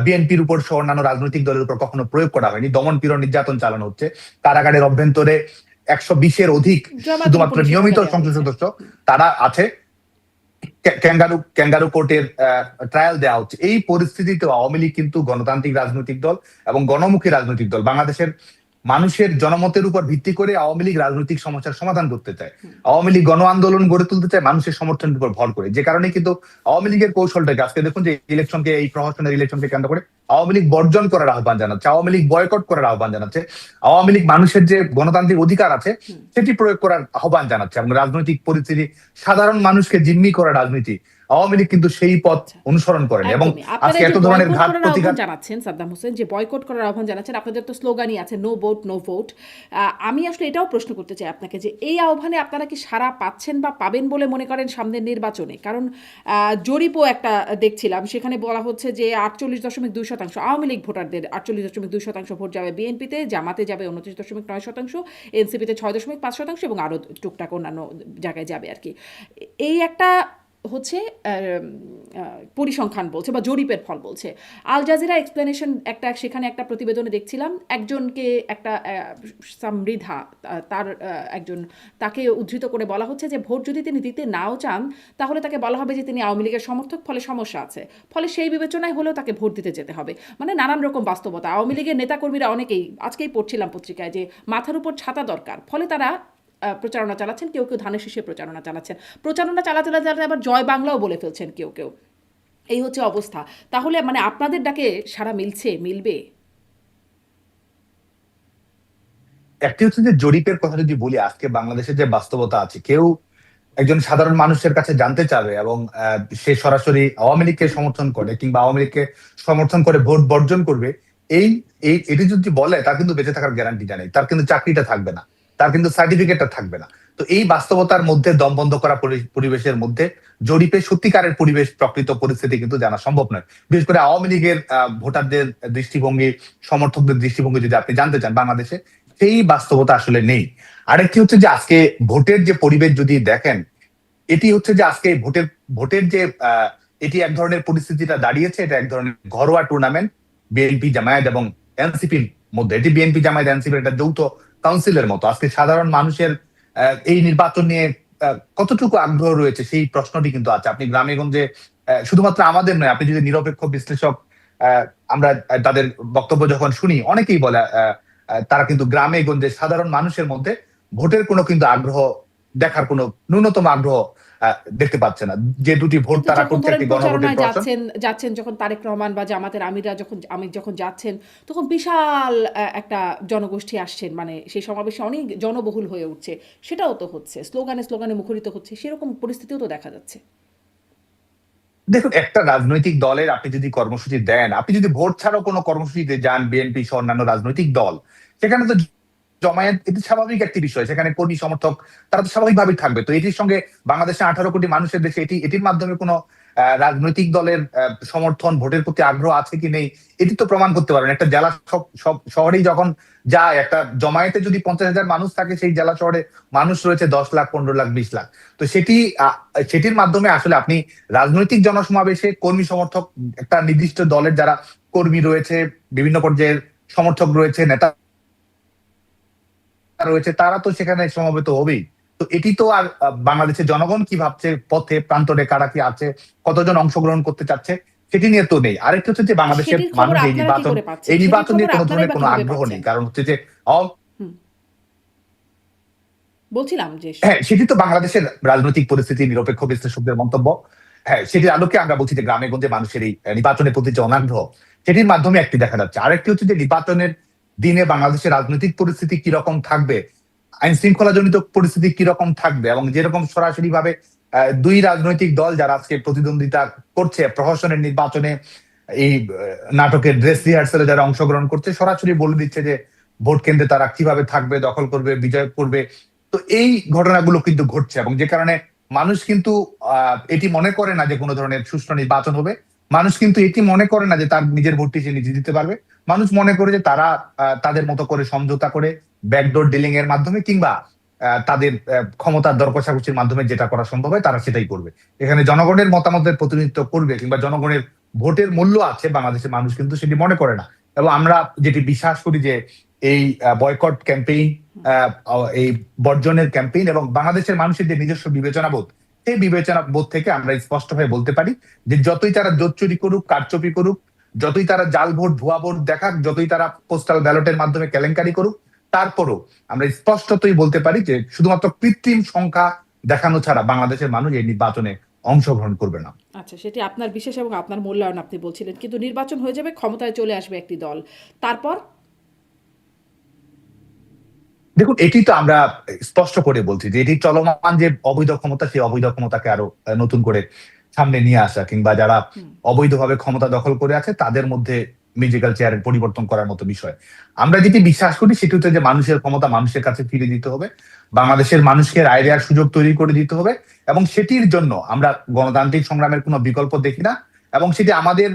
বিএনপির উপর সহ অন্যান্য রাজনৈতিক দলের উপর কখনো প্রয়োগ করা হয়নি। দমন পীড়ন, নির্যাতন চালানো হচ্ছে। কারাগারের অভ্যন্তরে 120-এর অধিক জামায়াতের শুধুমাত্র উপর নিয়মিত নিষেধাজ্ঞা দেওয়া সংসদ হয়েছে। সদস্য তারা আছে। ক্যাঙ্গারু কোর্টের ট্রায়াল দেওয়া হচ্ছে। এই পরিস্থিতিতে আওয়ামী লীগ কিন্তু গণতান্ত্রিক রাজনৈতিক দল এবং গণমুখী রাজনৈতিক দল। বাংলাদেশের মানুষের জনমতের উপর ভিত্তি করে আওয়ামী লীগ রাজনৈতিক সমস্যার সমাধান করতে চায়। আওয়ামী লীগ গণ আন্দোলন গড়ে তুলতে চায় মানুষের সমর্থনের উপর ভর করে। যে কারণে কিন্তু আওয়ামী লীগের কৌশলটাকে আজকে দেখুন যে ইলেকশনকে, এই প্রহসনের ইলেকশনকে কেন্দ্র করে আওয়ামী লীগ বর্জন করার আহ্বান জানাচ্ছে, আওয়ামী লীগ বয়কট করার আহ্বান জানাচ্ছে, আওয়ামী লীগ মানুষের যে গণতান্ত্রিক অধিকার আছে সেটি প্রয়োগ করার আহ্বান জানাচ্ছে, এবং রাজনৈতিক পরিস্থিতি, সাধারণ মানুষকে জিম্মি করা রাজনীতি আওয়ামী লীগ কিন্তু সেই পথ আচ্ছা, অনুসরণ করেন। এবং একদমই। আপনারা আজকে এই যে এত ধরনের বয়কট ঘাত করার আহ্বান প্রতিঘাত। জানাচ্ছেন, সাদ্দাম হোসেন যে বয়কট করার আহ্বান জানাচ্ছেন, আপনাদের তো স্লোগানই আছে নো ভোট নো ভোট। আমি আসলে এটাও প্রশ্ন করতে চাই আপনাকে যে এই আহ্বানে আপনারা কি সাড়া পাচ্ছেন বা পাবেন বলে মনে করেন সামনের নির্বাচনে? কারণ জরিপও একটা দেখছিলাম, সেখানে বলা হচ্ছে যে 48.2% আওয়ামী লীগ ভোটারদের 48.2% ভোট যাবে বিএনপিতে, জামাতে যাবে 29.9%, এনসিপিতে 6.5% এবং আরও টুকটাক অন্যান্য জায়গায় যাবে আর কি। এই একটা হচ্ছে পরিসংখ্যান বলছে বা জরিপের ফল বলছে। আল জাজিরা এক্সপ্লেনেশন সেখানে একটা প্রতিবেদনে দেখছিলাম একজনকে একটা সমৃদ্ধা তার একজন তাকে উদ্ধৃত করে বলা হচ্ছে যে ভোট যদি তিনি দিতে নাও চান তাহলে তাকে বলা হবে যে তিনি আওয়ামী লীগের সমর্থক, ফলে সমস্যা আছে, ফলে সেই বিবেচনায় হলেও তাকে ভোট দিতে যেতে হবে। মানে নানান রকম বাস্তবতা। আওয়ামী লীগের নেতাকর্মীরা অনেকেই, আজকেই পড়ছিলাম পত্রিকায়, যে মাথার উপর ছাতা দরকার, ফলে তারা প্রচারণা চালাচ্ছেন, কেউ কেউ ধানের শীষে প্রচারণা চালাচ্ছেন, প্রচারণা চালাতে চালাতে আবার জয় বাংলাও বলে ফেলছেন কেউ কেউ। এই হচ্ছে অবস্থা। তাহলে মানে আপনাদের ডাকে সারা মিলবে? একটি হচ্ছে যে জরিপের কথা যদি বলি, আজকে বাংলাদেশের যে বাস্তবতা আছে, কেউ একজন সাধারণ মানুষের কাছে জানতে চাবে এবং সে সরাসরি আওয়ামী লীগকে সমর্থন করে কিংবা আওয়ামী লীগকে সমর্থন করে ভোট বর্জন করবে, এই এই এটি যদি বলে, তার কিন্তু বেঁচে থাকার গ্যারান্টিটা নেই, তার কিন্তু চাকরিটা থাকবে না, তার কিন্তু সার্টিফিকেটটা থাকবে না। তো এই বাস্তবতার মধ্যে দম বন্ধ করা পরিবেশের মধ্যে জরিপে সত্যিকারের পরিবেশ, প্রকৃত পরিস্থিতি কিন্তু জানা সম্ভব নয়। বিশেষ করে আওয়ামী লীগের ভোটারদের দৃষ্টিভঙ্গি, সমর্থকদের দৃষ্টিভঙ্গি যদি আপনি জানতে চান বাংলাদেশে, সেই বাস্তবতা আসলে নেই। আরেকটি হচ্ছে যে আজকে ভোটের যে পরিবেশ যদি দেখেন, এটি হচ্ছে যে আজকে ভোটের ভোটের যে এটি এক ধরনের পরিস্থিতিটা দাঁড়িয়েছে, এটা এক ধরনের ঘরোয়া টুর্নামেন্ট বিএনপি জামায়াত এবং এনসিপির মধ্যে। এটি বিএনপি জামায়াত এনসিপির একটা যৌথ কাউন্সিলের মতো। আজকে সাধারণ মানুষের এই নির্বাচন নিয়ে কতটুকু আগ্রহ রয়েছে সেই প্রশ্নটি কিন্তু আছে। আপনি গ্রামে গঞ্জে শুধুমাত্র আমাদের নয়, আপনি যদি নিরপেক্ষ বিশ্লেষক আমরা তাদের বক্তব্য যখন শুনি, অনেকেই বলে তারা কিন্তু গ্রামে গঞ্জে সাধারণ মানুষের মধ্যে ভোটের কোনো কিন্তু আগ্রহ দেখার কোনো ন্যূনতম আগ্রহ দেখতে পাচ্ছে না। যে দুটি ভোট কিন্তু তারা যখন করছে, ধরেন একটি গণভোটের প্রচারণায় প্রশ্ন। যাচ্ছেন যখন তারেক রহমান বা জামাতের আমিররা যখন যাচ্ছেন, তখন বিশাল একটা জনগোষ্ঠী আসছেন, মানে সেই সমাবেশে অনেক জনবহুল হয়ে উঠছে। সেটাও তো হচ্ছে, স্লোগানে স্লোগানে মুখরিত হচ্ছে, সেরকম পরিস্থিতিও তো দেখা যাচ্ছে। দেখুন, একটা রাজনৈতিক দলের আপনি যদি কর্মসূচি দেন, আপনি যদি ভোট ছাড়াও কোনো কর্মসূচিতে যান, বিএনপি সহ অন্যান্য রাজনৈতিক দল, সেখানে তো জমায়েত, এটি স্বাভাবিক একটি বিষয়। সেখানে কর্মী সমর্থক তারা তো স্বাভাবিকভাবেই থাকবে। তো এটির সঙ্গে বাংলাদেশে 18 কোটি মানুষের দেশে এটির মাধ্যমে কোনো রাজনৈতিক দলের সমর্থন, ভোটের প্রতি আগ্রহ আছে কি নেই, এটি তো প্রমাণ করতে পারবেন। একটা জেলা সব সব শহরেই যখন যায়, একটা জমায়েতে যদি 50,000 মানুষ থাকে, সেই জেলা শহরে মানুষ রয়েছে 10 লাখ, 15 লাখ, 20 লাখ। তো সেটির মাধ্যমে আসলে আপনি রাজনৈতিক জনসমাবেশে কর্মী সমর্থক, একটা নির্দিষ্ট দলের যারা কর্মী রয়েছে, বিভিন্ন পর্যায়ের সমর্থক রয়েছে, নেতা রয়েছে, তারা তো সেখানে সমবেত হবেই। তো এটি তো আর বাংলাদেশের জনগণ কি ভাবছে, পথে প্রান্তরে কারা কি আছে, কতজন অংশগ্রহণ করতে চাচ্ছে, সেটি নিয়ে তো নেই। আরেকটা হচ্ছে যে বাংলাদেশের সেটির খবর মানুষ আপনারা কি করে পাচ্ছেন? এই সেটির নির্বাচন খবর নিয়ে কোনো আপনারাই ধরনের বা কোনো কিভাবে আগ্রহ নেই। পাচ্ছেন? কারণ হচ্ছে যে হুম, বলছিলাম যে হ্যাঁ, সেটি তো বাংলাদেশের রাজনৈতিক পরিস্থিতি, নিরপেক্ষ বিশ্লেষকদের মন্তব্য। হ্যাঁ, সেটির আলোকে আমরা বলছি যে গ্রামে গঞ্জে মানুষের এই নির্বাচনের প্রতি যে অনাগ্রহ, সেটির মাধ্যমে একটি দেখা যাচ্ছে। আরেকটি হচ্ছে যে নির্বাচনের দিনে বাংলাদেশের রাজনৈতিক পরিস্থিতি কিরকম থাকবে, আইন শৃঙ্খলা জনিত পরিস্থিতি কিরকম থাকবে, এবং যেরকম সরাসরি ভাবে দুই রাজনৈতিক দল যারা আজকে প্রতিদ্বন্দ্বিতা করছে প্রহসনের নির্বাচনে, এই নাটকের ড্রেস রিহার্সালে যারা অংশগ্রহণ করছে, সরাসরি বলে দিচ্ছে যে ভোট কেন্দ্রে তারা কিভাবে থাকবে, দখল করবে, বিজয় করবে। তো এই ঘটনাগুলো কিন্তু ঘটছে, এবং যে কারণে মানুষ কিন্তু এটি মনে করে না যে কোনো ধরনের সুষ্ঠু নির্বাচন হবে। মানুষ কিন্তু এটি মনে করে না যে তার নিজের ভোটটি সে নিজে দিতে পারবে। মানুষ মনে করে যে তারা তাদের মতো করে সমঝোতা করে, ব্যাকডোর ডিলিং এর মাধ্যমে কিংবা তাদের ক্ষমতার দর কষাকষির মাধ্যমে যেটা করা সম্ভব হয় তারা সেটাই করবে। এখানে জনগণের মতামতের প্রতিনিধিত্ব করবে কিংবা জনগণের ভোটের মূল্য আছে, বাংলাদেশের মানুষ কিন্তু সেটি মনে করে না। এবং আমরা যেটি বিশ্বাস করি যে এই বয়কট ক্যাম্পেইন, এই বর্জনের ক্যাম্পেইন এবং বাংলাদেশের মানুষের যে নিজস্ব বিবেচনা বোধ, সেই বিবেচনা বোধ থেকে আমরা স্পষ্টভাবে বলতে পারি যে যতই তারা জোট চুরি করুক, কারচুপি করুক, যতই তারা জাল ভোট, ভুয়া ভোট দেখাক, যতই তারা পোস্টাল ব্যালটের মাধ্যমে কেলেঙ্কারি করুক, তারপরও আমরা স্পষ্টতই বলতে পারি যে শুধুমাত্র কৃত্রিম সংখ্যা দেখানো ছাড়া বাংলাদেশের মানুষ এই নির্বাচনে অংশগ্রহণ করবে না। আচ্ছা, সেটি আপনার বিশেষ এবং আপনার মূল্যায়ন, আপনি বলছিলেন। কিন্তু নির্বাচন হয়ে যাবে, ক্ষমতায় চলে আসবে একটি দল, তারপর? দেখুন, এটি তো আমরা স্পষ্ট করে বলছি যে এটি চলমান যে অবৈধ ক্ষমতা, সেই অবৈধ ক্ষমতাকে আরো নতুন করে সামনে নিয়ে আসা, কিংবা যারা হুম, অবৈধভাবে ক্ষমতা দখল করে আছে তাদের মধ্যে মিউজিক্যাল চেয়ারের পরিবর্তন করার মতো বিষয়। আমরা যেটি বিশ্বাস করি সেটি হচ্ছে যে মানুষের ক্ষমতা মানুষের কাছে ফিরে দিতে হবে, বাংলাদেশের মানুষকে রায় দেওয়ার সুযোগ তৈরি করে দিতে হবে, এবং সেটির জন্য আমরা গণতান্ত্রিক সংগ্রামের কোনো বিকল্প দেখি না। এবং সেটি আমাদের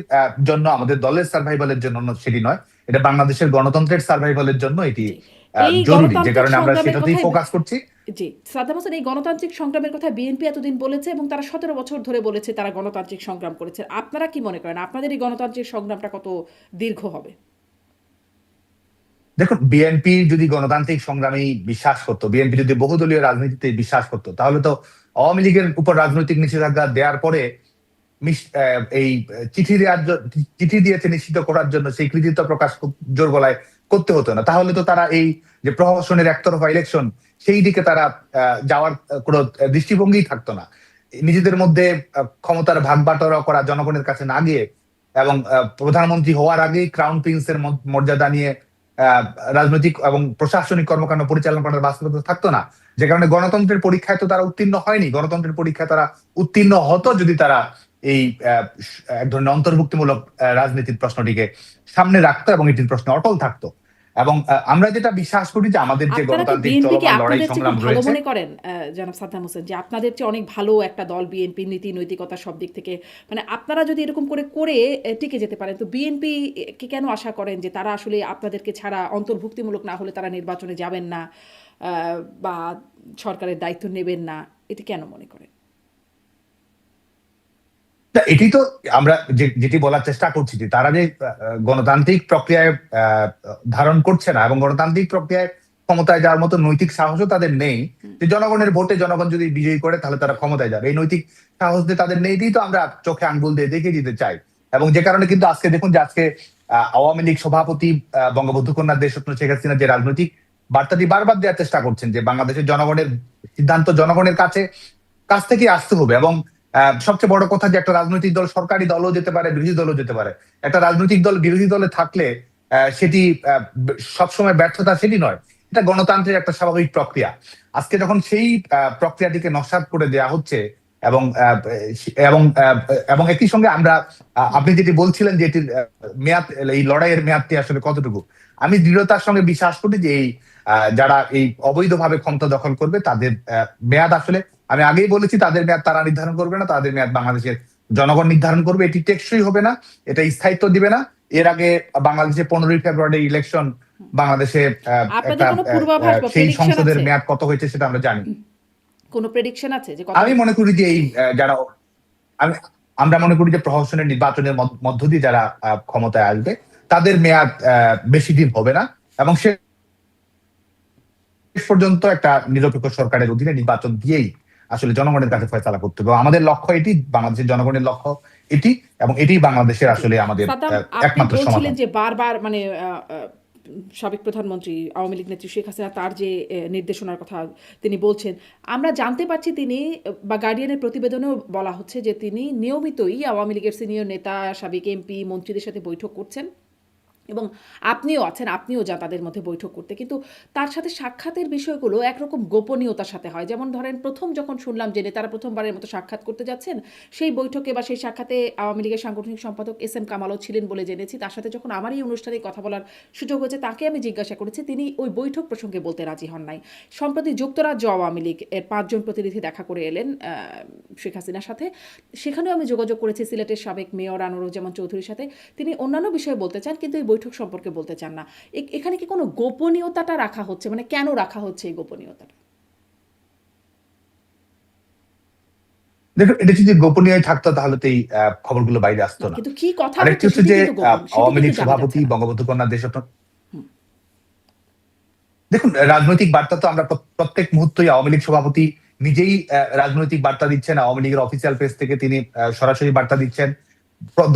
জন্য, আমাদের দলের সার্ভাইভালের জন্য সেটি নয়, এটা বাংলাদেশের গণতন্ত্রের সার্ভাইভালের জন্য এটি জি। এই জরুরি, যে গণতান্ত্রিক কারণে আমরা সংগ্রামের সেটাতেই কথাই ফোকাস করছি। জি, সাদ্দাম হোসেন এই গণতান্ত্রিক সংগ্রামের কথা বিএনপি এতদিন বলেছে এবং তারা ১৭ বছর ধরে বলেছে তারা গণতান্ত্রিক সংগ্রাম করেছে। আপনারা কি মনে করেন আপনাদের এই গণতান্ত্রিক সংগ্রামটা কত দীর্ঘ হবে? দেখুন, বিএনপি যদি গণতান্ত্রিক সংগ্রামে বিশ্বাস করতো, বিএনপি যদি বহুদলীয় রাজনীতিতে বিশ্বাস করতো, তাহলে তো আওয়ামী লীগের উপর রাজনৈতিক নিষেধাজ্ঞা দেওয়ার পরে এই চিঠি দিয়েছে নিশ্চিত করার জন্য সেই কৃতিত্ব প্রকাশ জোর গলায় করতে হতো না। তাহলে তো তারা এই যে প্রহসনের একতরফা ইলেকশন, সেই দিকে তারা যাওয়ার কোনো দৃষ্টিভঙ্গি থাকতো না। নিজেদের মধ্যে ক্ষমতার ভাগ বাটোয়ারা করা জনগণের কাছে না গিয়ে, এবং প্রধানমন্ত্রী হওয়ার আগেই ক্রাউন প্রিন্সের মর্যাদা নিয়ে আহ রাজনৈতিক এবং প্রশাসনিক কর্মকাণ্ড পরিচালনা করার বাস্তবতা থাকতো না। যে কারণে গণতন্ত্রের পরীক্ষায় তো তারা উত্তীর্ণ হয়নি। গণতন্ত্রের পরীক্ষায় তারা উত্তীর্ণ হতো যদি তারা এই এক ধরনের অন্তর্ভুক্তিমূলক রাজনীতির প্রশ্নটিকে সামনে রাখতো এবং এটির প্রশ্নে অটল থাকতো। এবং আমরা যেটা বিশ্বাস করি যে আমাদের যে আপনারা কি গণতান্ত্রিক বিএনপিকে চলমান লড়াই আপনাদের চেয়ে সংগ্রাম খুব ভালো রয়েছে। মনে করেন জনাব সাদ্দাম হোসেন, যে আপনাদের চেয়ে অনেক ভালো একটা দল বিএনপি, নীতি নৈতিকতা সব দিক থেকে, মানে আপনারা যদি এরকম করে টিকে যেতে পারেন, তো বিএনপি কে কেন আশা করেন যে তারা আসলে আপনাদেরকে ছাড়া অন্তর্ভুক্তিমূলক না হলে তারা নির্বাচনে যাবেন না বা সরকারের দায়িত্ব নেবেন না? এটি কেন মনে করেন? না, এটি তো আমরা যেটি বলার চেষ্টা করছি যে তারা যে গণতান্ত্রিক প্রক্রিয়ায় ধারণ করছে না, এবং গণতান্ত্রিক প্রক্রিয়ায় ক্ষমতায় যাওয়ার মতো নৈতিক সাহসও তাদের নেই। যে জনগণের ভোটে জনগণ যদি বিজয়ী করে তাহলে তারা ক্ষমতায় যাবে, এই নৈতিক সাহস দিয়ে তাদের নেই, তো আমরা চোখে আঙ্গুল দিয়ে দেখিয়ে দিতে চাই। এবং যে কারণে কিন্তু আজকে দেখুন যে আজকে আওয়ামী লীগ সভাপতি বঙ্গবন্ধু কন্যা দেশরত্ন শেখ হাসিনা যে রাজনৈতিক বার্তাটি বারবার দেওয়ার চেষ্টা করছেন যে বাংলাদেশের জনগণের সিদ্ধান্ত জনগণের কাছ থেকে আসতে হবে। এবং সবচেয়ে বড় কথা যে একটা রাজনৈতিক দল সরকারি দলও যেতে পারে, বিরোধী দলও যেতে পারে। একটা রাজনৈতিক দল বিরোধী দলে থাকলে সেটি সবসময় ব্যর্থতা সেটি নয়, এটা গণতন্ত্রের একটা স্বাভাবিক প্রক্রিয়া। আজকে যখন সেই প্রক্রিয়াটিকে নস্যাৎ করে দেওয়া হচ্ছে, এবং এবং এবং একই সঙ্গে আমরা আপনি যেটি বলছিলেন যে এটির মেয়াদ, এই লড়াইয়ের মেয়াদটি আসলে কতটুকু, আমি দৃঢ়তার সঙ্গে বিশ্বাস করি যে এই যারা এই অবৈধভাবে ক্ষমতা দখল করবে তাদের মেয়াদ আসলে, আমি আগেই বলেছি, তাদের মেয়াদ তারা নির্ধারণ করবে না, তাদের মেয়াদ বাংলাদেশের জনগণ নির্ধারণ করবে। এটি টেকসই হবে না, এটা স্থায়িত্ব দিবে না। এর আগে বাংলাদেশে 15ই ফেব্রুয়ারি ইলেকশন, বাংলাদেশে আপনাদের একটা কোনো পূর্বাভাস বা সেই প্রেডিকশন সংসদের আছে? মেয়াদ কত হয়েছে সেটা আমরা জানি। কোনো প্রেডিকশন আছে যে কত? আমি মনে করি যে এই যারা আমি আমরা মনে করি যে প্রহসনের নির্বাচনের মধ্য দিয়ে যারা ক্ষমতায় আসবে তাদের মেয়াদ বেশি দিন হবে না, এবং শেষ পর্যন্ত একটা নিরপেক্ষ সরকারের অধীনে নির্বাচন দিয়েই আসলে জনগণের কাছে ফয়সালা করতে হবে। আমাদের লক্ষ্য এটি, বাংলাদেশের জনগণের লক্ষ্য এটি, এবং এটি বাংলাদেশের জি। আসলে আমাদের সাদ্দাম, আপনি একমাত্র বলছিলেন সমাধান। যে বারবার মানে সাবেক প্রধানমন্ত্রী আওয়ামী লীগ নেত্রী শেখ হাসিনা তার যে নির্দেশনার কথা তিনি বলছেন, আমরা জানতে পারছি তিনি বা গার্ডিয়ানের প্রতিবেদনেও বলা হচ্ছে যে তিনি নিয়মিতই আওয়ামী লীগের সিনিয়র নেতা, সাবেক এমপি, মন্ত্রীদের সাথে বৈঠক করছেন এবং আপনিও আছেন, আপনিও যান তাদের মধ্যে বৈঠক করতে। কিন্তু তার সাথে সাক্ষাতের বিষয়গুলো একরকম গোপনীয়তার সাথে হয়। যেমন ধরেন, প্রথম যখন শুনলাম যে নেতারা প্রথমবারের মতো সাক্ষাৎ করতে যাচ্ছেন, সেই বৈঠকে বা সেই সাক্ষাতে আওয়ামী লীগের সাংগঠনিক সম্পাদক এস এম কামালও ছিলেন বলে জেনেছি। তার সাথে যখন আমার এই অনুষ্ঠানে কথা বলার সুযোগ হয়েছে, তাকে আমি জিজ্ঞাসা করেছি, তিনি ওই বৈঠক প্রসঙ্গে বলতে রাজি হন নাই। সম্প্রতি যুক্তরাজ্য আওয়ামী লীগ এর 5 জন প্রতিনিধি দেখা করে এলেন শেখ হাসিনার সাথে। সেখানেও আমি যোগাযোগ করেছি সিলেটের সাবেক মেয়র আনোয়ারুজ্জামান চৌধুরীর সাথে। তিনি অন্যান্য বিষয়ে বলতে চান, কিন্তু এই বৈঠক সম্পর্কে বলতে চান না। এখানে কি কোনো গোপনীয়তাটা রাখা হচ্ছে? মানে কেন রাখা হচ্ছে এই গোপনীয়তাটা? দেখুন, এটা যদি গোপনীয় থাকতো তাহলে তো এই খবরগুলো বাইরে আসতো না। কিন্তু কি কথা আরেকটি হচ্ছে হচ্ছে সেটি যে কিন্তু গোপন, সেটি আওয়ামী কিন্তু লীগ জানা সভাপতি যাচ্ছে না। বঙ্গবন্ধু কন্যা দেশরত্ন, দেখুন, রাজনৈতিক বার্তা তো আমরা প্রত্যেক মুহূর্তেই, আওয়ামী লীগ সভাপতি নিজেই রাজনৈতিক বার্তা দিচ্ছেন, আওয়ামী লীগের অফিসিয়াল পেজ থেকে তিনি সরাসরি বার্তা দিচ্ছেন।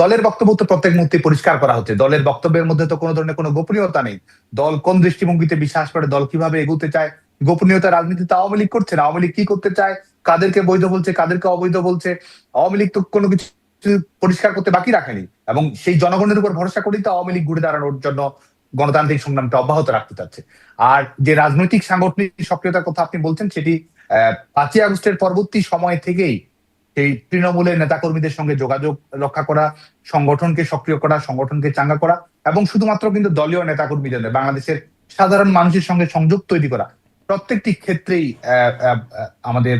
দলের বক্তব্য তো প্রত্যেক মুহূর্তে পরিষ্কার করা হচ্ছে, দলের বক্তব্যের মধ্যে তো কোনো ধরনের কোনো গোপনীয়তা নেই। দল কোন দৃষ্টিভঙ্গিতে বিশ্বাস করে, দল কিভাবে এগোতে চায়, গোপনীয়তা রাজনীতিতে আওয়ামী লীগ করছে না। আওয়ামী লীগ কি করতে চায়, কাদেরকে বৈধ বলছে, কাদেরকে অবৈধ বলছে, আওয়ামী লীগ তো কোনো কিছু পরিষ্কার করতে বাকি রাখেনি। এবং সেই জনগণের উপর ভরসা করেই তো আওয়ামী লীগ ঘুরে দাঁড়ানোর জন্য গণতান্ত্রিক সংগ্রামটা অব্যাহত রাখতে চাচ্ছে। আর যে রাজনৈতিক সাংগঠনিক সক্রিয়তার কথা আপনি বলছেন, সেটি 5ই আগস্টের পরবর্তী সময় থেকেই সেই তৃণমূলের নেতাকর্মীদের সঙ্গে যোগাযোগ রক্ষা করা, সংগঠনকে সক্রিয় করা, সংগঠনকে চাঙ্গা করা, এবং শুধুমাত্র কিন্তু দলীয় নেতাকর্মীদের নয়, বাংলাদেশের সাধারণ মানুষের সঙ্গে সংযোগ তৈরি করা, প্রত্যেকটি ক্ষেত্রেই আমাদের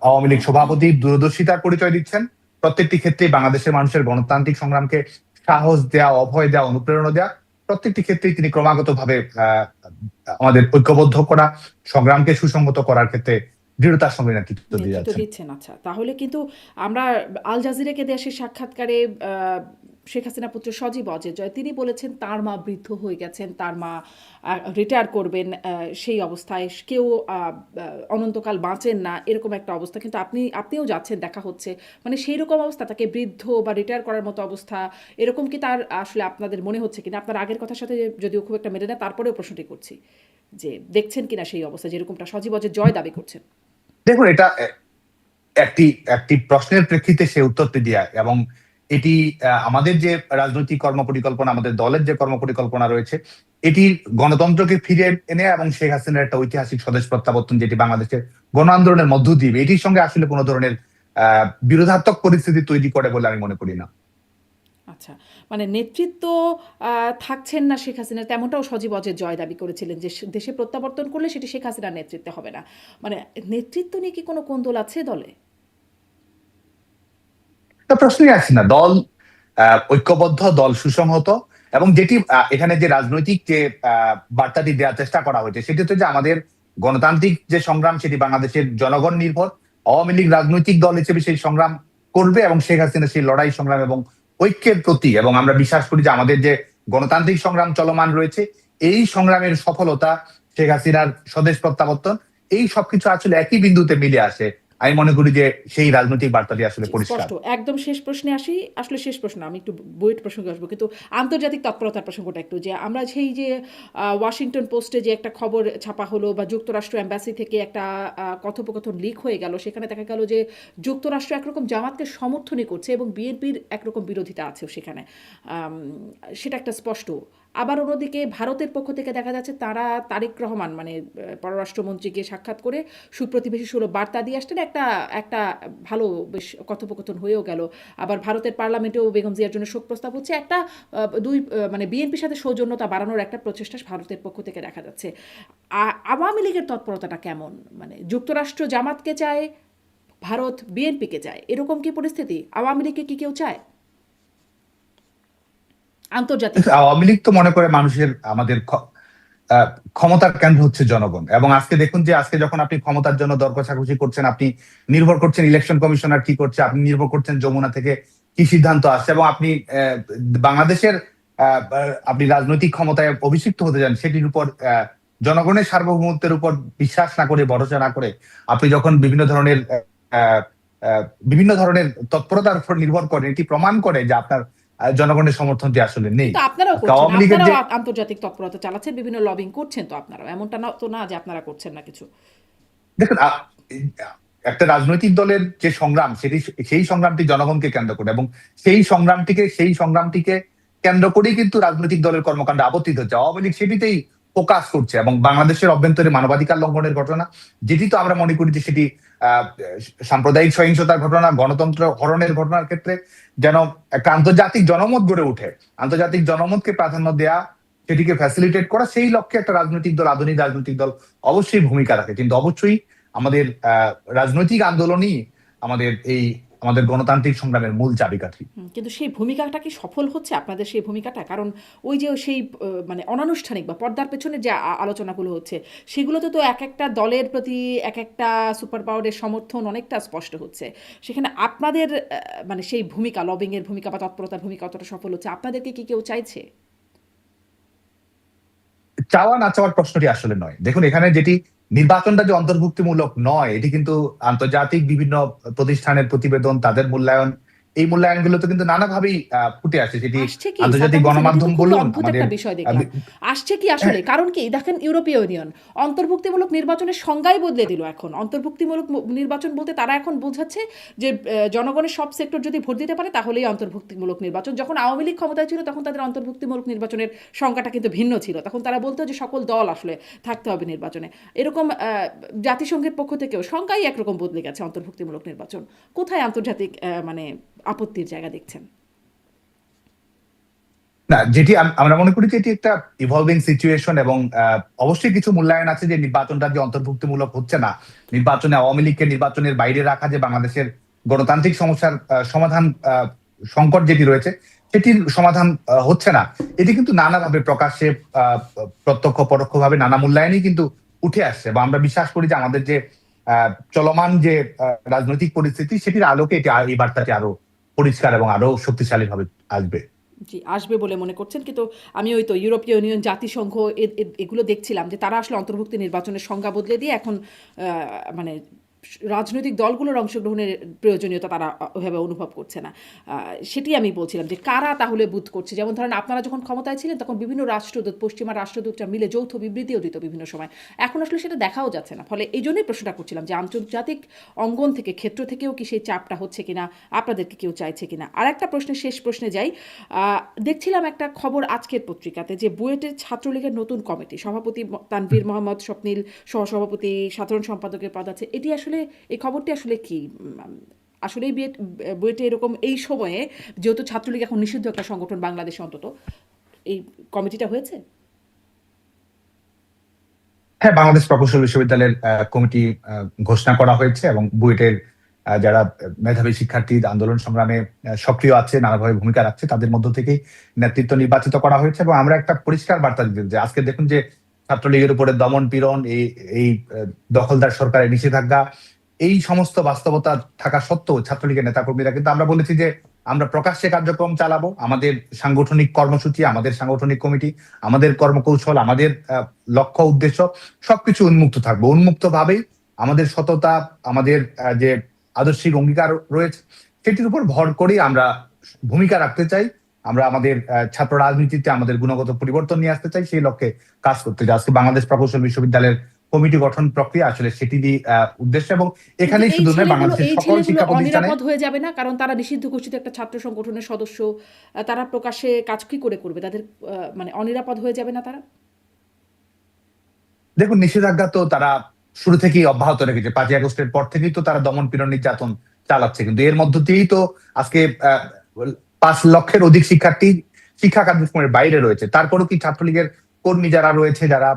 আওয়ামী লীগ সভাপতি দূরদর্শিতার পরিচয় দিচ্ছেন। প্রত্যেকটি ক্ষেত্রেই বাংলাদেশের মানুষের গণতান্ত্রিক সংগ্রামকে সাহস দেওয়া, অভয় দেওয়া, অনুপ্রেরণা দেওয়া, প্রত্যেকটি ক্ষেত্রেই তিনি ক্রমাগতভাবে আমাদের ঐক্যবদ্ধ করা সংগ্রামকে সুসংহত করার ক্ষেত্রে দৃঢ়তার সঙ্গে নেতৃত্ব দিয়ে নেতৃত্ব যাচ্ছেন। দিচ্ছেন। আচ্ছা, তাহলে কিন্তু আমরা আল জাজিরাকে দেওয়া সেই সাক্ষাৎকারে শেখ হাসিনা পুত্র সজীব অজয় তিনি বলেছেন তার মা বৃদ্ধ হয়ে গেছেন, তার মা রিটায়ার করবেন, সেই অবস্থায় কেউ অনন্তকাল বাঁচেন না, এরকম একটা অবস্থা। কিন্তু আপনিও যাচ্ছেন, দেখা হচ্ছে, মানে সেই রকম অবস্থা, তাকে বৃদ্ধ বা রিটায়ার করার মতো অবস্থা এরকম কি তার আসলে আপনাদের মনে হচ্ছে কিনা? আপনার আগের কথার সাথে যদিও খুব একটা মেলে না, তারপরেও প্রশ্নটি করছি যে দেখছেন কিনা সেই অবস্থা যেরকমটা সজীব অজয় দাবি করছেন। দেখুন, এটা একটি একটি প্রশ্নের প্রেক্ষিতে সে উত্তরটি দেয়া, এবং এটি আমাদের যে রাজনৈতিক কর্মপরিকল্পনা, আমাদের দলের যে কর্মপরিকল্পনা রয়েছে, এটি গণতন্ত্রকে ফিরিয়ে এনে এবং শেখ হাসিনার একটা ঐতিহাসিক স্বদেশ প্রত্যাবর্তন, যেটি বাংলাদেশের গণ আন্দোলনের মধ্য দিয়ে, এটির সঙ্গে আসলে কোনো ধরনের বিরোধাত্মক পরিস্থিতি তৈরি করে বলে আমি মনে করি না। আচ্ছা, মানে নেতৃত্ব থাকছেন না শেখ হাসিনার, তেমনটাও সজীব অজয় দাবি করেছিলেন যে দেশে প্রত্যাবর্তন করলে সেটি শেখ হাসিনার নেতৃত্বে হবে না। মানে নেতৃত্ব নিয়ে কি কোনো কোন্দল আছে দলে? তো প্রশ্নই আসছে না। দল ঐক্যবদ্ধ, দল সুসংহত, এবং যেটি এখানে যে রাজনৈতিক যে বার্তাটি দেওয়ার চেষ্টা করা হয়েছে সেটি হচ্ছে যে আমাদের গণতান্ত্রিক যে সংগ্রাম সেটি বাংলাদেশের জনগণ নির্ভর। আওয়ামী লীগ রাজনৈতিক দল হিসেবে সেই সংগ্রাম করবে এবং শেখ হাসিনা সেই লড়াই সংগ্রাম এবং ঐক্যের প্রতি, এবং আমরা বিশ্বাস করি যে আমাদের যে গণতান্ত্রিক সংগ্রাম চলমান রয়েছে এই সংগ্রামের সফলতা, শেখ হাসিনার স্বদেশ প্রত্যাবর্তন, এই সবকিছু আসলে একই বিন্দুতে মিলে আসে। আমি মনে করি যে সেই রাজনৈতিক বার্তাটি আসলে পরিষ্কার। স্পষ্ট। একদম শেষ প্রশ্নে আসি, আসলে শেষ প্রশ্ন, আমি একটু বইয়ের প্রসঙ্গে আসবো, কিন্তু আন্তর্জাতিক তৎপরতার প্রসঙ্গটা একটু, যে আমরা সেই যে ওয়াশিংটন পোস্টে যে একটা খবর ছাপা হলো বা যুক্তরাষ্ট্র এম্বাসি থেকে একটা কথোপকথন লিক হয়ে গেল, সেখানে দেখা গেল যে যুক্তরাষ্ট্র একরকম জামাতকে সমর্থনই করছে এবং বিএনপির একরকম বিরোধিতা আছে সেখানে, সেটা একটা স্পষ্ট। আবার অন্যদিকে ভারতের পক্ষ থেকে দেখা যাচ্ছে তারা তারেক রহমান মানে পররাষ্ট্রমন্ত্রীকে সাক্ষাৎ করে সুপ্রতিবেশী সুলভ বার্তা দিয়ে আসতেন, একটা একটা ভালো বেশ কথোপকথন হয়েও গেল। আবার ভারতের পার্লামেন্টেও বেগম জিয়ার জন্য শোক প্রস্তাব হচ্ছে, একটা মানে বিএনপির সাথে সৌজন্যতা বাড়ানোর একটা প্রচেষ্টা ভারতের পক্ষ থেকে দেখা যাচ্ছে। আওয়ামী লীগের তৎপরতাটা কেমন? মানে যুক্তরাষ্ট্র জামাতকে চায়, ভারত বিএনপিকে চায়, এরকম কি পরিস্থিতি? আওয়ামী লীগকে কি কেউ চায় আন্তর্জাতিক? আওয়ামী লীগ তো মনে করে মানুষের, আমাদের ক্ষমতার কেন্দ্র হচ্ছে জনগণ। এবং আজকে দেখুন যে আজকে যখন আপনি ক্ষমতার জন্য দর কষাকষি করছেন, আপনি নির্ভর করছেন ইলেকশন কমিশনার কি করছে, আপনি নির্ভর করছেন যমুনা থেকে কি সিদ্ধান্ত আসছে, এবং আপনি বাংলাদেশের আপনি রাজনৈতিক ক্ষমতায় অভিষিক্ত হতে যান, সেটির উপর জনগণের সার্বভৌমত্বের উপর বিশ্বাস না করে, ভরসা না করে আপনি যখন আহ, বিভিন্ন ধরনের তৎপরতার উপর নির্ভর করেন, এটি প্রমাণ করে যে আপনার জনগণের সমর্থনটি আসলে নেই। তো আপনারাও করছেন, আওয়ামী লীগের যে, আপনারাও আন্তর্জাতিক তৎপরতা চালাচ্ছেন, বিভিন্ন লবিং করছেন, তো আপনারাও, এমনটা না তো না যে আপনারা করছেন না কিছু। দেখুন, একটা রাজনৈতিক দলের যে সংগ্রাম, সেই সংগ্রামটি জনগণকে কেন্দ্র করে, এবং সেই সংগ্রামটিকে কেন্দ্র করেই কিন্তু রাজনৈতিক দলের কর্মকাণ্ড আবর্তিত হচ্ছে। আওয়ামী লীগ সেটিতেই ফোকাস করছে, এবং বাংলাদেশের অভ্যন্তরে মানবাধিকার লঙ্ঘনের ঘটনা, যেটি তো আমরা মনে করি যে সেটি আহ সাম্প্রদায়িক সহিংসতার ঘটনা, গণতন্ত্র হরণের ঘটনার ক্ষেত্রে যেন একটা আন্তর্জাতিক জনমত গড়ে ওঠে, আন্তর্জাতিক জনমতকে প্রাধান্য দেয়া, সেটিকে ফ্যাসিলিটেট করা, সেই লক্ষ্যে একটা রাজনৈতিক দল, আধুনিক রাজনৈতিক দল অবশ্যই ভূমিকা রাখে। কিন্তু অবশ্যই আমাদের রাজনৈতিক আন্দোলনই আমাদের গণতান্ত্রিক সংগ্রামের মূল চাবিকাঠি। কিন্তু সেই ভূমিকাটা কি সফল হচ্ছে আপনাদের, সেই ভূমিকাটা? কারণ ওই যে সেই মানে অনানুষ্ঠানিক বা পর্দার পেছনে যে আলোচনাগুলো হচ্ছে, সেগুলোতে তো এক একটা দলের প্রতি এক একটা সুপার পাওয়ারের সমর্থন অনেকটা স্পষ্ট হচ্ছে। সেখানে আপনাদের মানে সেই ভূমিকা, লবিংয়ের ভূমিকা বা তৎপরতার ভূমিকা কতটা সফল হচ্ছে? আপনাদেরকে কি কেউ চাইছে? চাওয়া না চাওয়ার প্রশ্নটি আসলে নয়। দেখুন, এখানে যেটি নির্বাচনটা যে অন্তর্ভুক্তিমূলক নয়, এটি কিন্তু আন্তর্জাতিক বিভিন্ন প্রতিষ্ঠানের প্রতিবেদন, তাদের মূল্যায়ন, এই মূল্যায়নগুলো তো কিন্তু নানাভাবেই ফুটে আসে। সেটি আসছে কি আন্তর্জাতিক সাদ্দাম হোসেন? এটা তো গণমাধ্যম খুবই বলুন, অদ্ভুত আমাদের একটা বিষয় দেখলাম। আসছে কি আসলে? কারণ কি দেখেন, ইউরোপীয় ইউনিয়ন অন্তর্ভুক্তিমূলক নির্বাচনের সংজ্ঞাই বদলে দিল এখন। অন্তর্ভুক্তিমূলক নির্বাচন বলতে তারা এখন বোঝাচ্ছে যে জনগণের সব সেক্টর যদি ভোট দিতে পারে তাহলেই অন্তর্ভুক্তিমূলক নির্বাচন। যখন আওয়ামী লীগ ক্ষমতায় ছিল তখন তাদের অন্তর্ভুক্তিমূলক নির্বাচনের সংজ্ঞাটা কিন্তু ভিন্ন ছিল। তখন তারা বলতো যে সকল দল আসলে থাকতে হবে নির্বাচনে। এরকম জাতিসংঘের পক্ষ থেকেও সংজ্ঞাই একরকম বদলে গেছে অন্তর্ভুক্তিমূলক নির্বাচন। কোথায় আন্তর্জাতিক মানে আপত্তির জায়গা দেখছেন? না, যেটি আমরা মনে করি যে এটি একটা ইভলভিং সিচুয়েশন, এবং অবশ্যই কিছু মূল্যায়ন আছে যে নির্বাচনটা যে অন্তর্ভুক্তিমূলক হচ্ছে না, নির্বাচনে আওয়ামী লীগকে নির্বাচনের বাইরে রাখা, যে বাংলাদেশের গণতান্ত্রিক সমস্যার সমাধান সংকট যেটি রয়েছে সেটির সমাধান হচ্ছে না। এটি কিন্তু নানাভাবে প্রকাশ্যে প্রত্যক্ষ পরোক্ষভাবে নানা মূল্যায়নই কিন্তু উঠে আসছে, এবং আমরা বিশ্বাস করি যে আমাদের যে চলমান যে রাজনৈতিক পরিস্থিতি, সেটির আলোকে এটি এই বার্তাটি আরো পরিষ্কার এবং আরো শক্তিশালী ভাবে আসবে। জি, আসবে বলে মনে করছেন। কিন্তু আমি ওই তো ইউরোপীয় ইউনিয়ন, জাতিসংঘ এগুলো দেখছিলাম যে তারা আসলে অন্তর্ভুক্তি নির্বাচনের সংজ্ঞা বদলে দিয়ে এখন মানে রাজনৈতিক দলগুলোর অংশগ্রহণের প্রয়োজনীয়তা তারা ওইভাবে অনুভব করছে না। সেটি আমি বলছিলাম যে কারা তাহলে বুথ করছে? যেমন ধরেন আপনারা যখন ক্ষমতায় ছিলেন তখন বিভিন্ন রাষ্ট্রদূত, পশ্চিমা রাষ্ট্রদূতরা মিলে যৌথ বিবৃতিও দিত বিভিন্ন সময়। এখন আসলে সেটা দেখাও যাচ্ছে না। ফলে এই জন্যই প্রশ্নটা করছিলাম যে আন্তর্জাতিক অঙ্গন থেকে, ক্ষেত্র থেকেও কি সেই চাপটা হচ্ছে কিনা, আপনাদেরকে কেউ চাইছে কিনা। আর একটা প্রশ্নে, শেষ প্রশ্নে যাই। দেখছিলাম একটা খবর আজকের পত্রিকাতে যে বুয়েটের ছাত্রলীগের নতুন কমিটি, সভাপতি তানভীর মোহাম্মদ স্বপ্নিল, সহসভাপতি, সাধারণ সম্পাদকের পদ আছে। এটি আসলে, এই খবরটি আসলে কি? আসলেই বুয়েটে এরকম এই সময়ে, যেহেতু ছাত্রলীগ এখন নিষিদ্ধ একটা সংগঠন বাংলাদেশে, অন্তত এই কমিটিটা হয়েছে? হ্যাঁ, বাংলাদেশ প্রকৌশল বিশ্ববিদ্যালয়ের কমিটি ঘোষণা করা হয়েছে, এবং বুয়েটের যারা মেধাবী শিক্ষার্থী আন্দোলন সংগ্রামে সক্রিয় আছে, নানাভাবে ভূমিকা রাখছে, তাদের মধ্য থেকেই নেতৃত্ব নির্বাচিত করা হয়েছে। এবং আমরা একটা পরিষ্কার বার্তা দিতে, যে আজকে দেখুন যে ছাত্রলীগের উপরে দমন পীড়ন, এই দখলদার সরকারের নিষেধাজ্ঞা, এই সমস্ত বাস্তবতা থাকা সত্ত্বেও ছাত্রলীগের নেতাকর্মীরা কিন্তু, আমরা বলেছি যে আমরা প্রকাশ্যে কার্যক্রম চালাবো, আমাদের সাংগঠনিক কর্মসূচি, আমাদের সাংগঠনিক কমিটি, আমাদের কর্মকৌশল, আমাদের লক্ষ্য উদ্দেশ্য সবকিছু উন্মুক্ত থাকবে। উন্মুক্ত ভাবেই আমাদের সততা, আমাদের যে আদর্শিক অঙ্গীকার রয়েছে, সেটির উপর ভর করেই আমরা ভূমিকা রাখতে চাই। আমরা আমাদের ছাত্র রাজনীতিতে আমাদের গুণগত পরিবর্তন নিয়ে আসতে চাই, সেই লক্ষ্যে কাজ করতে চাই। আজকে বাংলাদেশ প্রকৌশল বিশ্ববিদ্যালয়ের কমিটি গঠন প্রক্রিয়া আসলে সেটিরই উদ্দেশ্য, এবং এখানেই শুধু নয়, বাংলাদেশের সকল শিক্ষা প্রতিষ্ঠানে। অনিরাপদ হয়ে যাবে না? কারণ তারা নিষিদ্ধ ঘোষিত একটা ছাত্র সংগঠনের সদস্য, তারা প্রকাশ্যে কাজ কি করে করবে? তাদের মানে অনিরাপদ হয়ে যাবে না তারা? দেখুন, নিষেধাজ্ঞা তো তারা শুরু থেকেই অব্যাহত রেখেছে। 5ই আগস্টের পর থেকেই তো তারা দমন পীড়ন নির্যাতন চালাচ্ছে, কিন্তু এর মধ্য দিয়েই তো আজকে 5 লক্ষের অধিক শিক্ষার্থী শিক্ষা কার্যক্রমের বাইরে রয়েছে। তারপরও কি ছাত্রলীগের কর্মী যারা রয়েছে, যারা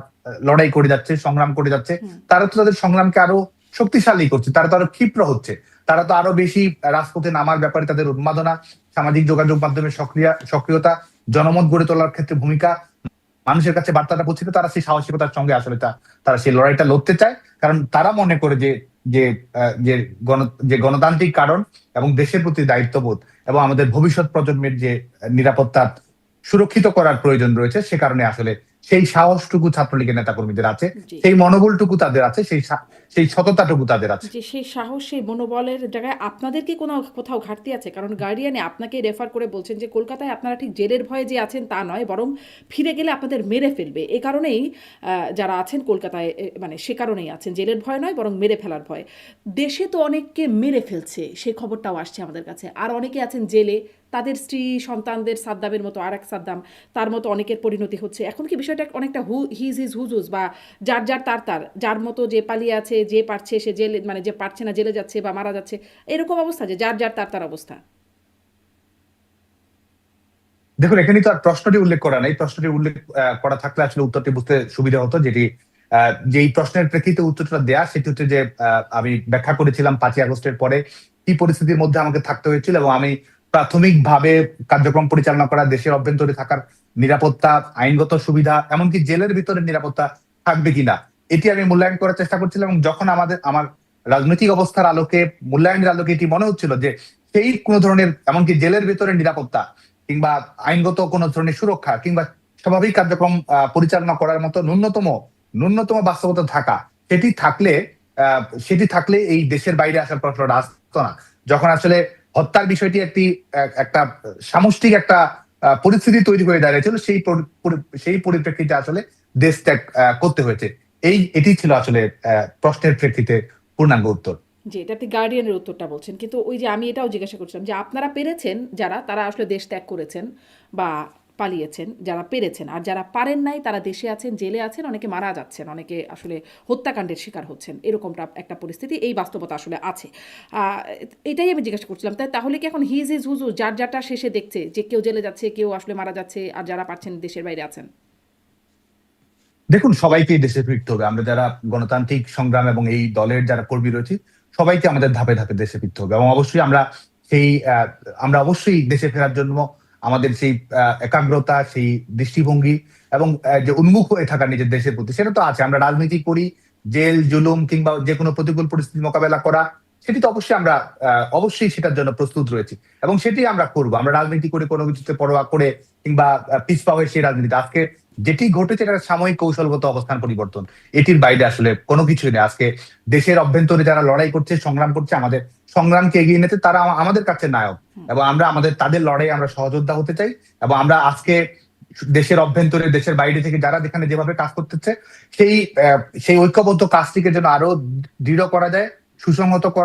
লড়াই করে যাচ্ছে, সংগ্রাম করে যাচ্ছে, তারা তো তাদের সংগ্রামকে আরো শক্তিশালী করছে, তারা তো আরো ক্ষিপ্র হচ্ছে, তারা তো আরো বেশি রাজপথে নামার ব্যাপারে তাদের উন্মাদনা, সামাজিক যোগাযোগ মাধ্যমে সক্রিয়তা, জনমত গড়ে তোলার ক্ষেত্রে ভূমিকা, মানুষের কাছে বার্তাটা পৌঁছে, তারা সেই সাহসিকতার সঙ্গে আসলে তারা সেই লড়াইটা লড়তে চায়। কারণ তারা মনে করে যে যে যে গণতান্ত্রিক কারণ এবং দেশের প্রতি দায়িত্ববোধ এবং আমাদের ভবিষ্যৎ প্রজন্মের যে নিরাপত্তা সুরক্ষিত করার প্রয়োজন রয়েছে, সে কারণে আসলে সেই সাহসটুকু ছাত্রলীগের নেতাকর্মীদের আছে, সেই মনোবলটুকু তাদের আছে, সেই সততাটুকু তাদের আছে। যে সেই সাহস, সেই মনোবলের জায়গায় আপনাদের কি কোথাও ঘাটতি আছে? কারণ গার্ডিয়ানে আপনাকে রেফার করে বলছেন যে কলকাতায় আপনারা ঠিক জেলের ভয়ে যে আছেন তা নয়, বরং ফিরে গেলে আপনাদের মেরে ফেলবে। এ কারণেই যারা আছেন কলকাতায়, মানে সে কারণেই আছেন, জেলের ভয় নয় বরং মেরে ফেলার ভয়। দেশে তো অনেককে মেরে ফেলছে, সেই খবরটাও আসছে আমাদের কাছে। আর অনেকে আছেন জেলে, তাদের স্ত্রী সন্তানদের, সাদ্দামের মতো আর এক সাদ্দাম, তার মতো অনেকের পরিণতি হচ্ছে। এখন কি বিষয়টা অনেকটা হিজ হুজুজ, বা যার যার তার যার মতো যে পালিয়ে আছে, যে পারছে সে জেলে, মানে যে পারছে না জেলে যাচ্ছে বা মারা যাচ্ছে, এরকম অবস্থা, যে যার যার তার অবস্থা? দেখুন, এখানে তো আর প্রশ্নটি উল্লেখ করা নাই। প্রশ্নটি উল্লেখ করা থাকলে আসলে উত্তরটি বুঝতে সুবিধা হতো। যেই প্রশ্নের প্রেক্ষিতে উত্তরটা দেয়া, সেটি হচ্ছে যে আমি ব্যাখ্যা করেছিলাম 5ই আগস্টের পরে কি পরিস্থিতির মধ্যে আমাকে থাকতে হয়েছিল, এবং আমি প্রাথমিকভাবে কার্যক্রম পরিচালনা করা, দেশের অভ্যন্তরে থাকার নিরাপত্তা, আইনগত সুবিধা, এমনকি জেলের ভিতরে নিরাপত্তা থাকবে কিনা, এটি আমি মূল্যায়ন করার চেষ্টা করছিলাম। এবং যখন আমার রাজনৈতিক অবস্থার আলোকে, মূল্যায়নের আলোকে এটি মনে হচ্ছিল যে সেই কোনো ধরনের, এমনকি জেলের ভিতরে নিরাপত্তা কিংবা আইনগত কোন ধরনের সুরক্ষা কিংবা স্বাভাবিক কার্যক্রম পরিচালনা করার মতো ন্যূনতম বাস্তবতা থাকা, সেটি থাকলে সেটি থাকলে এই দেশের বাইরে আসার প্রশ্নটা আসতো না। যখন আসলে হত্যার বিষয়টি একটা সামষ্টিক একটা পরিস্থিতি তৈরি হয়ে দাঁড়িয়েছিল, সেই পরিপ্রেক্ষিতে আসলে দেশ ত্যাগ করতে হয়েছে। এটি ছিল আসলে প্রশ্নের প্রেক্ষিতে পূর্ণাঙ্গ উত্তর। জি, এটাতে গার্ডিয়ানের উত্তরটা বলছেন। কিন্তু ওই যে আমি এটাও জিজ্ঞাসা করছিলাম যে আপনারা পেরেছেন, তারা আসলে দেশ ত্যাগ করেছেন বা পালিয়েছেন, যারা পেরেছেন। আর যারা পারেন নাই তারা দেশে আছেন, জেলে আছেন, অনেকে মারা যাচ্ছেন, অনেকে আসলে হত্যাকাণ্ডের শিকার হচ্ছেন। এরকমটা একটা পরিস্থিতি, এই বাস্তবতা আসলে আছে। এটাই আমি জিজ্ঞাসা করছিলাম। তাহলে কি এখন হিজ হুজুর, যার যারটা শেষে দেখছে যে কেউ জেলে যাচ্ছে, কেউ আসলে মারা যাচ্ছে, আর যারা পারছেন দেশের বাইরে আছেন? দেখুন, সবাইকেই দেশে ফিরতে হবে। আমরা যারা গণতান্ত্রিক সংগ্রাম এবং এই দলের যারা কর্মী রয়েছে, সবাইকে আমাদের ধাপে ধাপে দেশে ফিরতে হবে, এবং অবশ্যই সেই আমরা অবশ্যই দেশে ফেরার জন্য আমাদের সেই একাগ্রতা, সেই দৃষ্টিভঙ্গি এবং যে উন্মুখ হয়ে থাকা নিজের দেশের প্রতি, সেটা তো আছে। আমরা রাজনীতি করি, জেল জুলুম কিংবা যে কোনো প্রতিকূল পরিস্থিতি মোকাবেলা করা, সেটি তো অবশ্যই আমরা অবশ্যই সেটার জন্য প্রস্তুত রয়েছি এবং সেটি আমরা করব। আমরা রাজনীতি করে কোনো কিছুতে পরোয়া করে কিংবা পিছপা হয়ে সেই রাজনীতি, আজকে যেটি ঘটেছে এটা সাময়িক কৌশলগত অবস্থান পরিবর্তন, এটির বাইরে আসলে কোনো কিছুই নেই। আজকে দেশের অভ্যন্তরে যারা লড়াই করছে, সংগ্রাম করছে, আমাদের সংগ্রামকে এগিয়ে নিতে তারা আমাদের কাছে নায়ক, এবং আমরা তাদের লড়াই আমরা সহযোদ্ধা হতে চাই। এবং আমরা আজকে দেশের অভ্যন্তরে, দেশের বাইরে থেকে যারা যেখানে যেভাবে কাজ করতেছে, সেই ঐক্যবদ্ধ কাজটিকে যেন আরো দৃঢ় করা যায়, সুসংহত করা